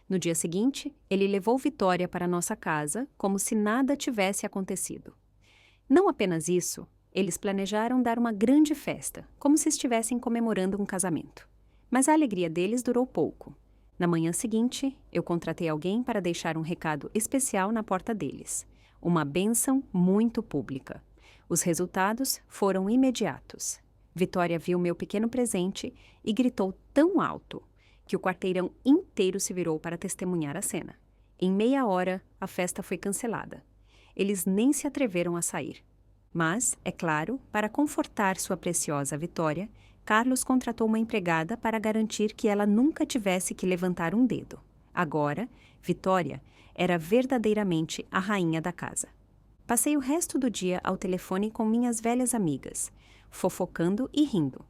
No dia seguinte, ele levou Vitória para nossa casa, como se nada tivesse acontecido. Não apenas isso, eles planejaram dar uma grande festa, como se estivessem comemorando um casamento. Mas a alegria deles durou pouco. Na manhã seguinte, eu contratei alguém para deixar um recado especial na porta deles. Uma bênção muito pública. Os resultados foram imediatos. Vitória viu meu pequeno presente e gritou tão alto que o quarteirão inteiro se virou para testemunhar a cena. Em meia hora, a festa foi cancelada. Eles nem se atreveram a sair. Mas, é claro, para confortar sua preciosa Vitória, Carlos contratou uma empregada para garantir que ela nunca tivesse que levantar um dedo. Agora, Vitória era verdadeiramente a rainha da casa. Passei o resto do dia ao telefone com minhas velhas amigas, fofocando e rindo.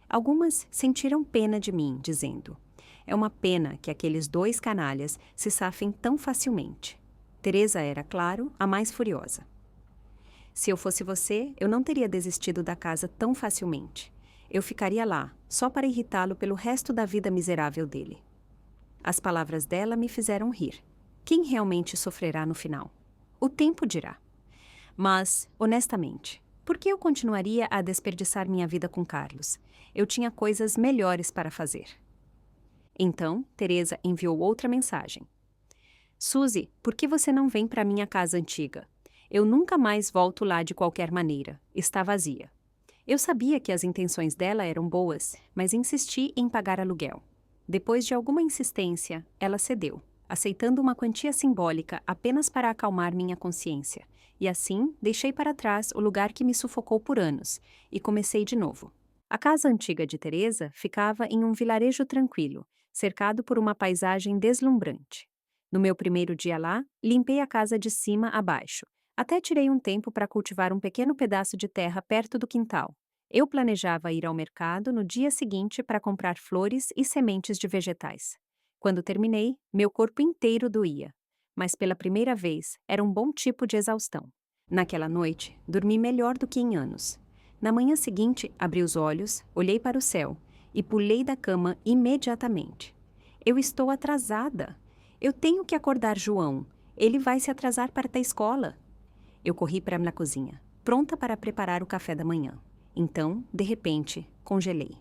Algumas sentiram pena de mim, dizendo: é uma pena que aqueles dois canalhas se safem tão facilmente. Teresa era, claro, a mais furiosa. Se eu fosse você, eu não teria desistido da casa tão facilmente. Eu ficaria lá, só para irritá-lo pelo resto da vida miserável dele. As palavras dela me fizeram rir. Quem realmente sofrerá no final? O tempo dirá. Mas, honestamente, por que eu continuaria a desperdiçar minha vida com Carlos? Eu tinha coisas melhores para fazer. Então, Teresa enviou outra mensagem. Suzy, por que você não vem para minha casa antiga? Eu nunca mais volto lá de qualquer maneira. Está vazia. Eu sabia que as intenções dela eram boas, mas insisti em pagar aluguel. Depois de alguma insistência, ela cedeu, aceitando uma quantia simbólica apenas para acalmar minha consciência. E assim, deixei para trás o lugar que me sufocou por anos, e comecei de novo. A casa antiga de Teresa ficava em um vilarejo tranquilo, cercado por uma paisagem deslumbrante. No meu primeiro dia lá, limpei a casa de cima a baixo. Até tirei um tempo para cultivar um pequeno pedaço de terra perto do quintal. Eu planejava ir ao mercado no dia seguinte para comprar flores e sementes de vegetais. Quando terminei, meu corpo inteiro doía. Mas pela primeira vez, era um bom tipo de exaustão. Naquela noite, dormi melhor do que em anos. Na manhã seguinte, abri os olhos, olhei para o céu e pulei da cama imediatamente. Eu estou atrasada. Eu tenho que acordar João. Ele vai se atrasar para a escola. Eu corri para a cozinha, pronta para preparar o café da manhã. Então, de repente, congelei.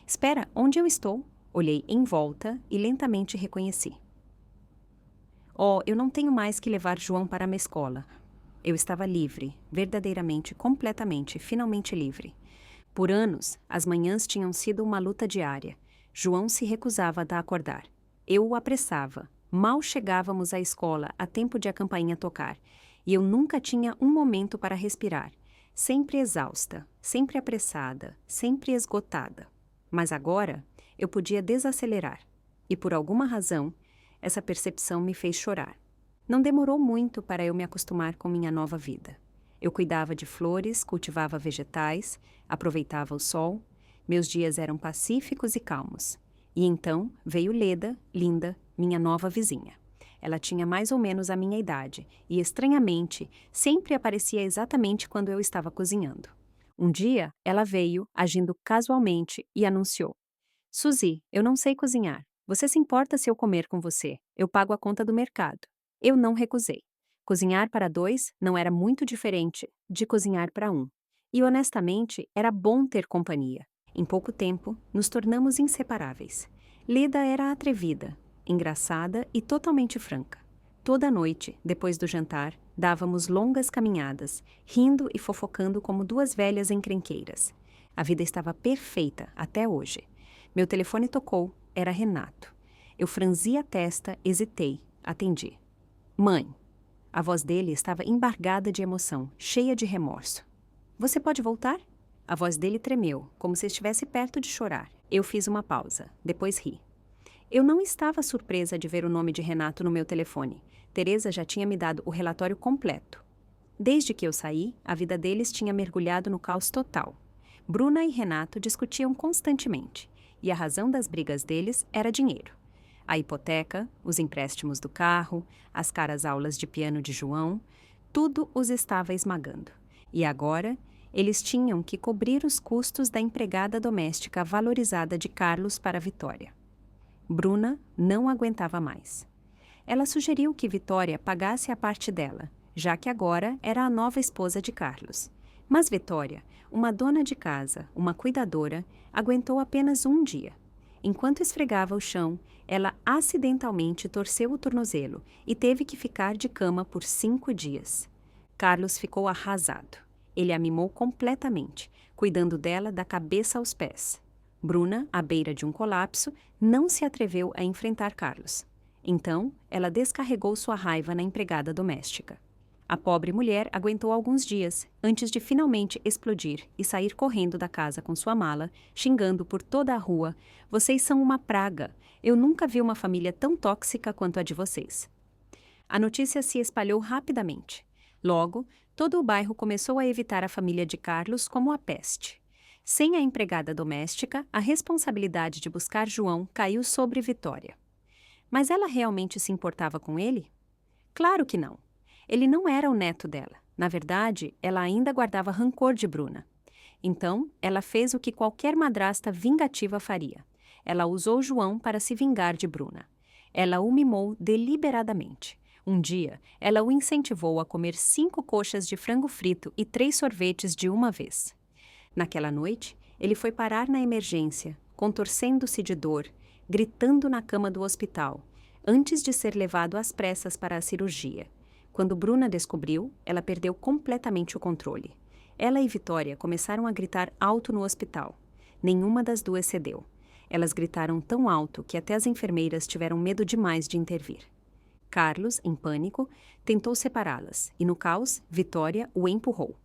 Espera, onde eu estou? Olhei em volta e lentamente reconheci. Oh, eu não tenho mais que levar João para a minha escola. Eu estava livre, verdadeiramente, completamente, finalmente livre. Por anos, as manhãs tinham sido uma luta diária. João se recusava a acordar. Eu o apressava. Mal chegávamos à escola a tempo de a campainha tocar, e eu nunca tinha um momento para respirar. Sempre exausta, sempre apressada, sempre esgotada. Mas agora, eu podia desacelerar. E por alguma razão, essa percepção me fez chorar. Não demorou muito para eu me acostumar com minha nova vida. Eu cuidava de flores, cultivava vegetais, aproveitava o sol. Meus dias eram pacíficos e calmos. E então veio Leda, linda, minha nova vizinha. Ela tinha mais ou menos a minha idade e, estranhamente, sempre aparecia exatamente quando eu estava cozinhando. Um dia, ela veio, agindo casualmente, e anunciou: Suzy, eu não sei cozinhar. Você se importa se eu comer com você? Eu pago a conta do mercado. Eu não recusei. Cozinhar para dois não era muito diferente de cozinhar para um. E, honestamente, era bom ter companhia. Em pouco tempo, nos tornamos inseparáveis. Leda era atrevida, engraçada e totalmente franca. Toda noite, depois do jantar, dávamos longas caminhadas, rindo e fofocando como duas velhas encrenqueiras. A vida estava perfeita até hoje. Meu telefone tocou, era Renato. Eu franzi a testa, hesitei, atendi. Mãe. A voz dele estava embargada de emoção, cheia de remorso. Você pode voltar? A voz dele tremeu, como se estivesse perto de chorar. Eu fiz uma pausa, depois ri. Eu não estava surpresa de ver o nome de Renato no meu telefone. Teresa já tinha me dado o relatório completo. Desde que eu saí, a vida deles tinha mergulhado no caos total. Bruna e Renato discutiam constantemente, e a razão das brigas deles era dinheiro. A hipoteca, os empréstimos do carro, as caras aulas de piano de João, tudo os estava esmagando. E agora, eles tinham que cobrir os custos da empregada doméstica valorizada de Carlos para Vitória. Bruna não aguentava mais. Ela sugeriu que Vitória pagasse a parte dela, já que agora era a nova esposa de Carlos. Mas Vitória, uma dona de casa, uma cuidadora, aguentou apenas um dia. Enquanto esfregava o chão, ela acidentalmente torceu o tornozelo e teve que ficar de cama por 5 dias. Carlos ficou arrasado. Ele a mimou completamente, cuidando dela da cabeça aos pés. Bruna, à beira de um colapso, não se atreveu a enfrentar Carlos. Então, ela descarregou sua raiva na empregada doméstica. A pobre mulher aguentou alguns dias, antes de finalmente explodir e sair correndo da casa com sua mala, xingando por toda a rua: "Vocês são uma praga! Eu nunca vi uma família tão tóxica quanto a de vocês." A notícia se espalhou rapidamente. Logo, todo o bairro começou a evitar a família de Carlos como a peste. Sem a empregada doméstica, a responsabilidade de buscar João caiu sobre Vitória. Mas ela realmente se importava com ele? Claro que não. Ele não era o neto dela. Na verdade, ela ainda guardava rancor de Bruna. Então, ela fez o que qualquer madrasta vingativa faria. Ela usou João para se vingar de Bruna. Ela o mimou deliberadamente. Um dia, ela o incentivou a comer 5 coxas de frango frito e 3 sorvetes de uma vez. Naquela noite, ele foi parar na emergência, contorcendo-se de dor, gritando na cama do hospital, antes de ser levado às pressas para a cirurgia. Quando Bruna descobriu, ela perdeu completamente o controle. Ela e Vitória começaram a gritar alto no hospital. Nenhuma das duas cedeu. Elas gritaram tão alto que até as enfermeiras tiveram medo demais de intervir. Carlos, em pânico, tentou separá-las, e no caos, Vitória o empurrou.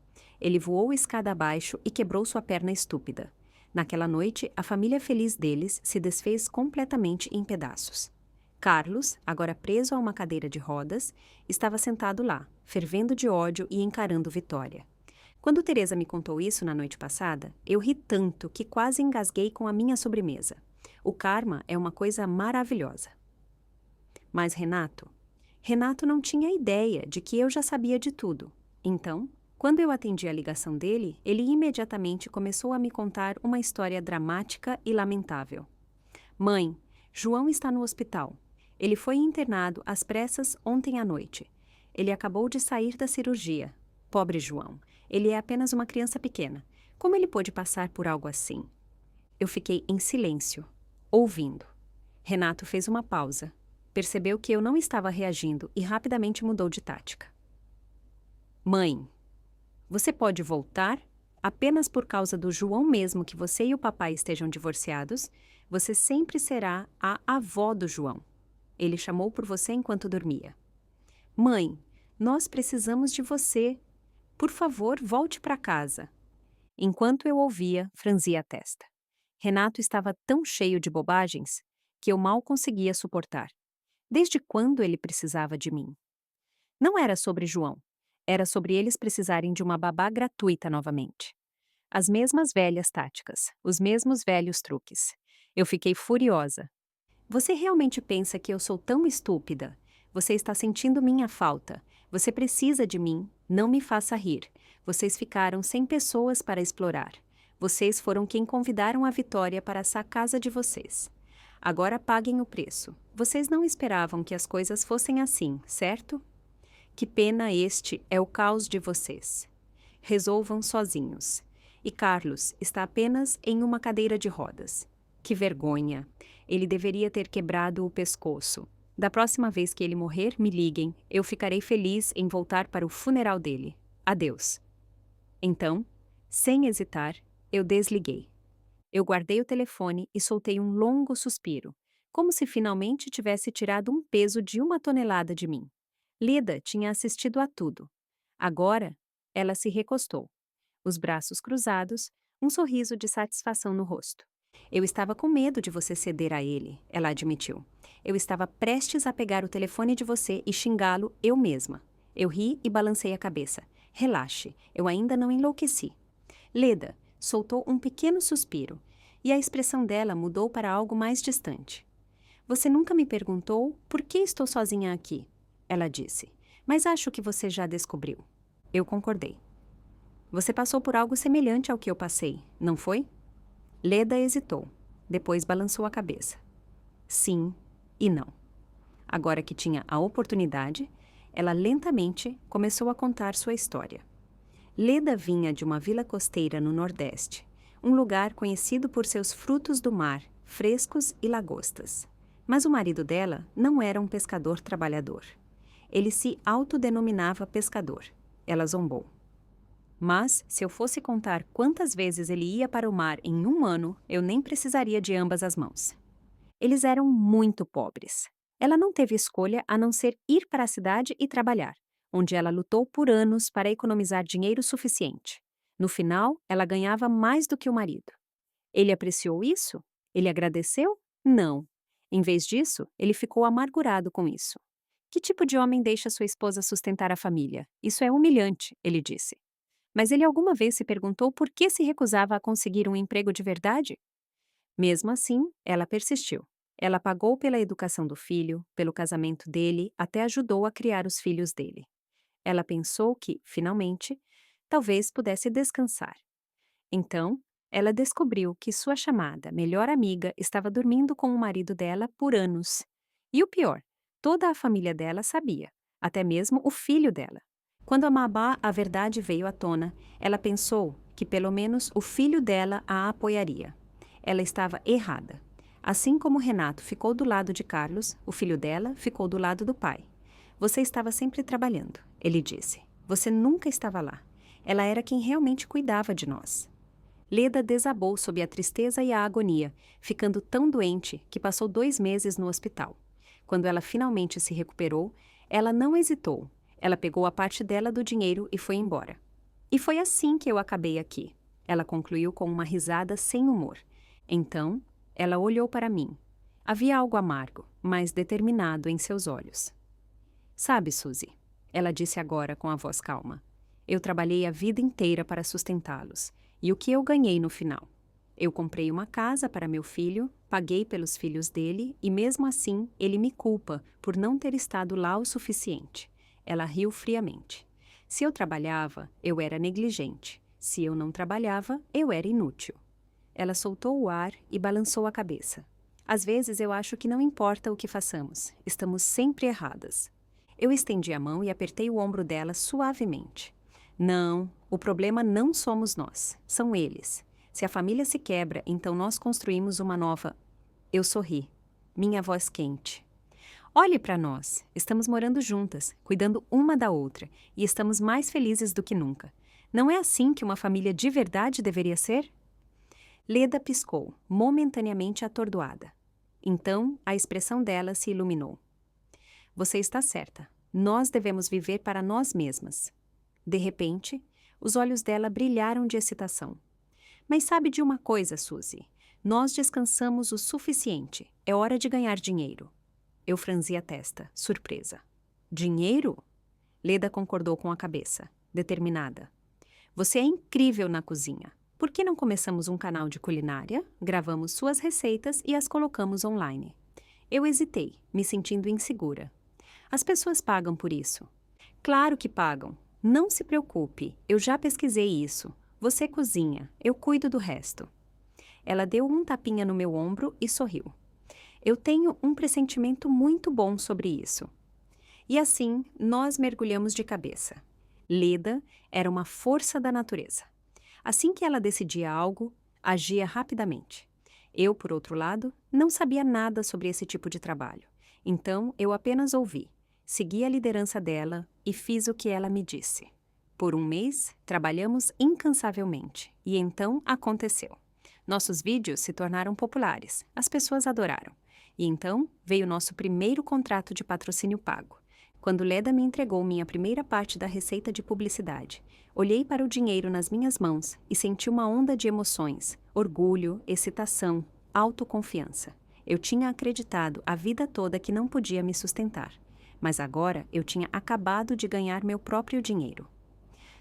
Ele voou escada abaixo e quebrou sua perna estúpida. Naquela noite, a família feliz deles se desfez completamente em pedaços. Carlos, agora preso a uma cadeira de rodas, estava sentado lá, fervendo de ódio e encarando Vitória. Quando Teresa me contou isso na noite passada, eu ri tanto que quase engasguei com a minha sobremesa. O karma é uma coisa maravilhosa. Mas Renato não tinha ideia de que eu já sabia de tudo. Então, quando eu atendi a ligação dele, ele imediatamente começou a me contar uma história dramática e lamentável. Mãe, João está no hospital. Ele foi internado às pressas ontem à noite. Ele acabou de sair da cirurgia. Pobre João. Ele é apenas uma criança pequena. Como ele pôde passar por algo assim? Eu fiquei em silêncio, ouvindo. Renato fez uma pausa. Percebeu que eu não estava reagindo e rapidamente mudou de tática. Mãe, você pode voltar? Apenas por causa do João mesmo que você e o papai estejam divorciados, você sempre será a avó do João. Ele chamou por você enquanto dormia. Mãe, nós precisamos de você. Por favor, volte para casa. Enquanto eu ouvia, franzia a testa. Renato estava tão cheio de bobagens que eu mal conseguia suportar. Desde quando ele precisava de mim? Não era sobre João. Era sobre eles precisarem de uma babá gratuita novamente. As mesmas velhas táticas, os mesmos velhos truques. Eu fiquei furiosa. Você realmente pensa que eu sou tão estúpida? Você está sentindo minha falta. Você precisa de mim. Não me faça rir. Vocês ficaram sem pessoas para explorar. Vocês foram quem convidaram a Vitória para essa casa de vocês. Agora paguem o preço. Vocês não esperavam que as coisas fossem assim, certo? Que pena, este é o caos de vocês. Resolvam sozinhos. E Carlos está apenas em uma cadeira de rodas. Que vergonha! Ele deveria ter quebrado o pescoço. Da próxima vez que ele morrer, me liguem. Eu ficarei feliz em voltar para o funeral dele. Adeus. Então, sem hesitar, eu desliguei. Eu guardei o telefone e soltei um longo suspiro, como se finalmente tivesse tirado um peso de 1 tonelada de mim. Lida tinha assistido a tudo. Agora, ela se recostou, os braços cruzados, um sorriso de satisfação no rosto. Eu estava com medo de você ceder a ele, ela admitiu. Eu estava prestes a pegar o telefone de você e xingá-lo eu mesma. Eu ri e balancei a cabeça. Relaxe, eu ainda não enlouqueci. Leda soltou um pequeno suspiro, e a expressão dela mudou para algo mais distante. Você nunca me perguntou por que estou sozinha aqui, ela disse, mas acho que você já descobriu. Eu concordei. Você passou por algo semelhante ao que eu passei, não foi? Leda hesitou, depois balançou a cabeça. Sim e não. Agora que tinha a oportunidade, ela lentamente começou a contar sua história. Leda vinha de uma vila costeira no Nordeste, um lugar conhecido por seus frutos do mar, frescos e lagostas. Mas o marido dela não era um pescador trabalhador. Ele se autodenominava pescador. Ela zombou. Mas, se eu fosse contar quantas vezes ele ia para o mar em um ano, eu nem precisaria de ambas as mãos. Eles eram muito pobres. Ela não teve escolha a não ser ir para a cidade e trabalhar, onde ela lutou por anos para economizar dinheiro suficiente. No final, ela ganhava mais do que o marido. Ele apreciou isso? Ele agradeceu? Não. Em vez disso, ele ficou amargurado com isso. Que tipo de homem deixa sua esposa sustentar a família? Isso é humilhante, ele disse. Mas ele alguma vez se perguntou por que se recusava a conseguir um emprego de verdade? Mesmo assim, ela persistiu. Ela pagou pela educação do filho, pelo casamento dele, até ajudou a criar os filhos dele. Ela pensou que, finalmente, talvez pudesse descansar. Então, ela descobriu que sua chamada melhor amiga estava dormindo com o marido dela por anos. E o pior, toda a família dela sabia, até mesmo o filho dela. Quando a verdade veio à tona, ela pensou que pelo menos o filho dela a apoiaria. Ela estava errada. Assim como Renato ficou do lado de Carlos, o filho dela ficou do lado do pai. Você estava sempre trabalhando, ele disse. Você nunca estava lá. Ela era quem realmente cuidava de nós. Leda desabou sob a tristeza e a agonia, ficando tão doente que passou 2 meses no hospital. Quando ela finalmente se recuperou, ela não hesitou. Ela pegou a parte dela do dinheiro e foi embora. E foi assim que eu acabei aqui. Ela concluiu com uma risada sem humor. Então, ela olhou para mim. Havia algo amargo, mas determinado em seus olhos. Sabe, Suzy, ela disse agora com a voz calma. Eu trabalhei a vida inteira para sustentá-los. E o que eu ganhei no final? Eu comprei uma casa para meu filho, paguei pelos filhos dele e mesmo assim ele me culpa por não ter estado lá o suficiente. Ela riu friamente. Se eu trabalhava, eu era negligente. Se eu não trabalhava, eu era inútil. Ela soltou o ar e balançou a cabeça. Às vezes eu acho que não importa o que façamos, estamos sempre erradas. Eu estendi a mão e apertei o ombro dela suavemente. Não, o problema não somos nós, são eles. Se a família se quebra, então nós construímos uma nova... Eu sorri, minha voz quente. Olhe para nós, estamos morando juntas, cuidando uma da outra, e estamos mais felizes do que nunca. Não é assim que uma família de verdade deveria ser? Leda piscou, momentaneamente atordoada. Então, a expressão dela se iluminou. Você está certa. Nós devemos viver para nós mesmas. De repente, os olhos dela brilharam de excitação. Mas sabe de uma coisa, Suzy? Nós descansamos o suficiente. É hora de ganhar dinheiro. Eu franzi a testa, surpresa. Dinheiro? Leda concordou com a cabeça, determinada. Você é incrível na cozinha. Por que não começamos um canal de culinária, gravamos suas receitas e as colocamos online? Eu hesitei, me sentindo insegura. As pessoas pagam por isso. Claro que pagam. Não se preocupe, eu já pesquisei isso. Você cozinha, eu cuido do resto. Ela deu um tapinha no meu ombro e sorriu. Eu tenho um pressentimento muito bom sobre isso. E assim, nós mergulhamos de cabeça. Leda era uma força da natureza. Assim que ela decidia algo, agia rapidamente. Eu, por outro lado, não sabia nada sobre esse tipo de trabalho. Então, eu apenas ouvi, segui a liderança dela e fiz o que ela me disse. Por 1 mês, trabalhamos incansavelmente. E então aconteceu. Nossos vídeos se tornaram populares. As pessoas adoraram. E então veio nosso primeiro contrato de patrocínio pago. Quando Leda me entregou minha primeira parte da receita de publicidade, olhei para o dinheiro nas minhas mãos e senti uma onda de emoções, orgulho, excitação, autoconfiança. Eu tinha acreditado a vida toda que não podia me sustentar, mas agora eu tinha acabado de ganhar meu próprio dinheiro.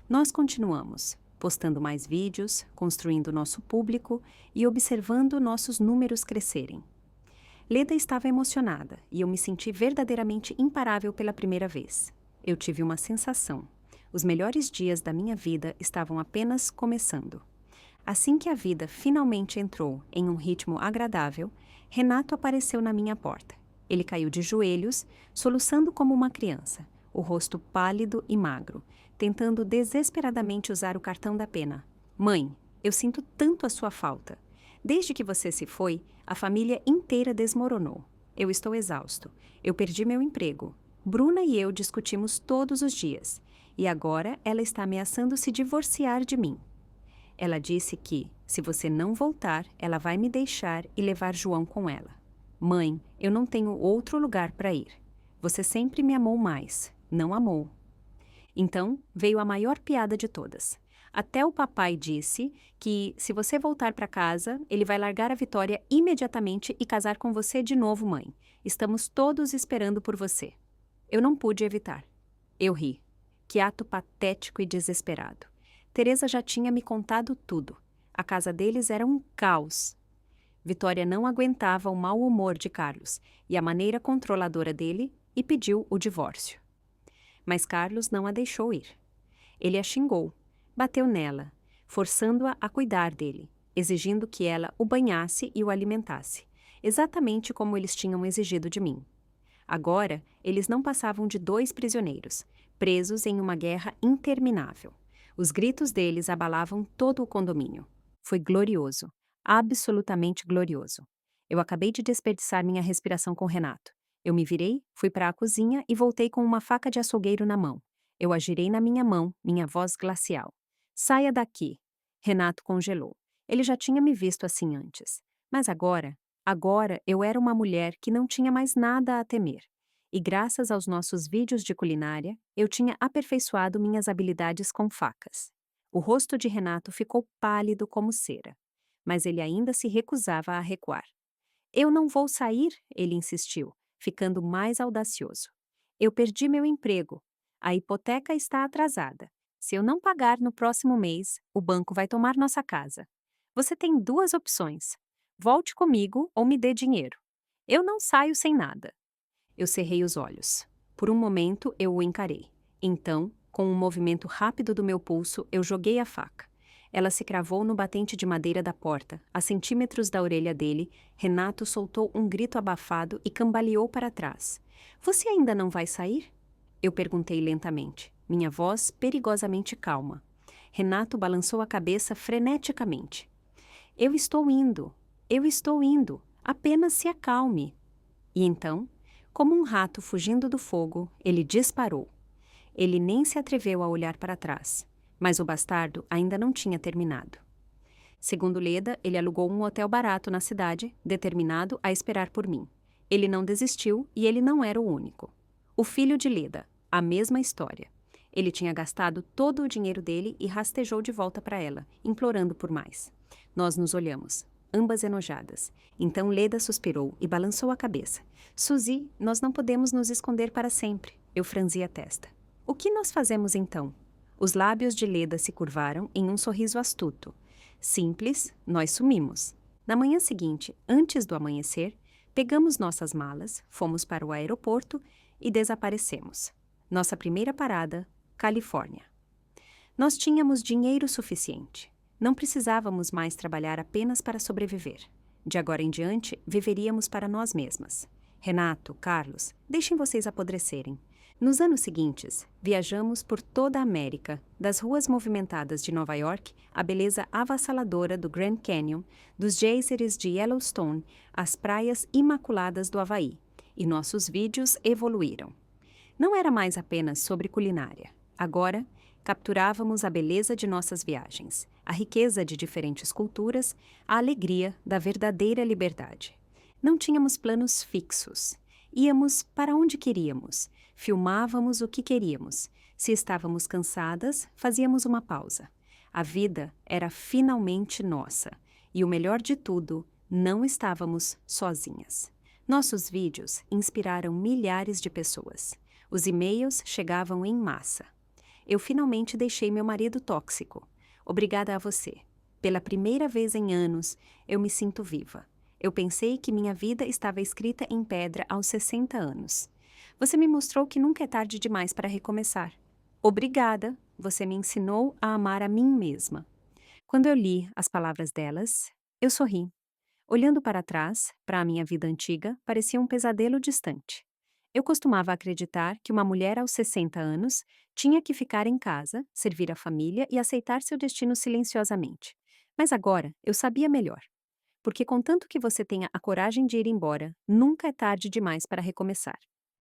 Nós continuamos, postando mais vídeos, construindo nosso público e observando nossos números crescerem. Leda estava emocionada e eu me senti verdadeiramente imparável pela primeira vez. Eu tive uma sensação. Os melhores dias da minha vida estavam apenas começando. Assim que a vida finalmente entrou em um ritmo agradável, Renato apareceu na minha porta. Ele caiu de joelhos, soluçando como uma criança, o rosto pálido e magro, tentando desesperadamente usar o cartão da pena. Mãe, eu sinto tanto a sua falta. Desde que você se foi, a família inteira desmoronou. Eu estou exausto. Eu perdi meu emprego. Bruna e eu discutimos todos os dias. E agora ela está ameaçando se divorciar de mim. Ela disse que, se você não voltar, ela vai me deixar e levar João com ela. Mãe, eu não tenho outro lugar para ir. Você sempre me amou mais. Não amou. Então, veio a maior piada de todas. Até o papai disse que, se você voltar para casa, ele vai largar a Vitória imediatamente e casar com você de novo, mãe. Estamos todos esperando por você. Eu não pude evitar. Eu ri. Que ato patético e desesperado. Teresa já tinha me contado tudo. A casa deles era um caos. Vitória não aguentava o mau humor de Carlos e a maneira controladora dele e pediu o divórcio. Mas Carlos não a deixou ir. Ele a xingou. Bateu nela, forçando-a a cuidar dele, exigindo que ela o banhasse e o alimentasse, exatamente como eles tinham exigido de mim. Agora, eles não passavam de 2 prisioneiros, presos em uma guerra interminável. Os gritos deles abalavam todo o condomínio. Foi glorioso, absolutamente glorioso. Eu acabei de desperdiçar minha respiração com Renato. Eu me virei, fui para a cozinha e voltei com uma faca de açougueiro na mão. Eu a girei na minha mão, minha voz glacial. Saia daqui. Renato congelou. Ele já tinha me visto assim antes. Mas agora eu era uma mulher que não tinha mais nada a temer. E graças aos nossos vídeos de culinária, eu tinha aperfeiçoado minhas habilidades com facas. O rosto de Renato ficou pálido como cera. Mas ele ainda se recusava a recuar. Eu não vou sair, ele insistiu, ficando mais audacioso. Eu perdi meu emprego. A hipoteca está atrasada. Se eu não pagar no próximo mês, o banco vai tomar nossa casa. Você tem duas opções. Volte comigo ou me dê dinheiro. Eu não saio sem nada. Eu cerrei os olhos. Por um momento, eu o encarei. Então, com um movimento rápido do meu pulso, eu joguei a faca. Ela se cravou no batente de madeira da porta. A centímetros da orelha dele, Renato soltou um grito abafado e cambaleou para trás. Você ainda não vai sair? Eu perguntei lentamente, minha voz perigosamente calma. Renato balançou a cabeça freneticamente. Eu estou indo. Eu estou indo. Apenas se acalme. E então, como um rato fugindo do fogo, ele disparou. Ele nem se atreveu a olhar para trás. Mas o bastardo ainda não tinha terminado. Segundo Leda, ele alugou um hotel barato na cidade, determinado a esperar por mim. Ele não desistiu e ele não era o único. O filho de Leda, a mesma história. Ele tinha gastado todo o dinheiro dele e rastejou de volta para ela, implorando por mais. Nós nos olhamos, ambas enojadas. Então Leda suspirou e balançou a cabeça. Suzy, nós não podemos nos esconder para sempre. Eu franzi a testa. O que nós fazemos então? Os lábios de Leda se curvaram em um sorriso astuto. Simples, nós sumimos. Na manhã seguinte, antes do amanhecer, pegamos nossas malas, fomos para o aeroporto e desaparecemos. Nossa primeira parada, Califórnia. Nós tínhamos dinheiro suficiente. Não precisávamos mais trabalhar apenas para sobreviver. De agora em diante, viveríamos para nós mesmas. Renato, Carlos, deixem vocês apodrecerem. Nos anos seguintes, viajamos por toda a América, das ruas movimentadas de Nova York à beleza avassaladora do Grand Canyon, dos geysers de Yellowstone às praias imaculadas do Havaí, e nossos vídeos evoluíram. Não era mais apenas sobre culinária. Agora, capturávamos a beleza de nossas viagens, a riqueza de diferentes culturas, a alegria da verdadeira liberdade. Não tínhamos planos fixos. Íamos para onde queríamos, filmávamos o que queríamos. Se estávamos cansadas, fazíamos uma pausa. A vida era finalmente nossa. E o melhor de tudo, não estávamos sozinhas. Nossos vídeos inspiraram milhares de pessoas. Os e-mails chegavam em massa. Eu finalmente deixei meu marido tóxico. Obrigada a você. Pela primeira vez em anos, eu me sinto viva. Eu pensei que minha vida estava escrita em pedra aos 60 anos. Você me mostrou que nunca é tarde demais para recomeçar. Obrigada, você me ensinou a amar a mim mesma. Quando eu li as palavras delas, eu sorri. Olhando para trás, para a minha vida antiga, parecia um pesadelo distante. Eu costumava acreditar que uma mulher aos 60 anos tinha que ficar em casa, servir a família e aceitar seu destino silenciosamente. Mas agora eu sabia melhor. Porque contanto que você tenha a coragem de ir embora, nunca é tarde demais para recomeçar.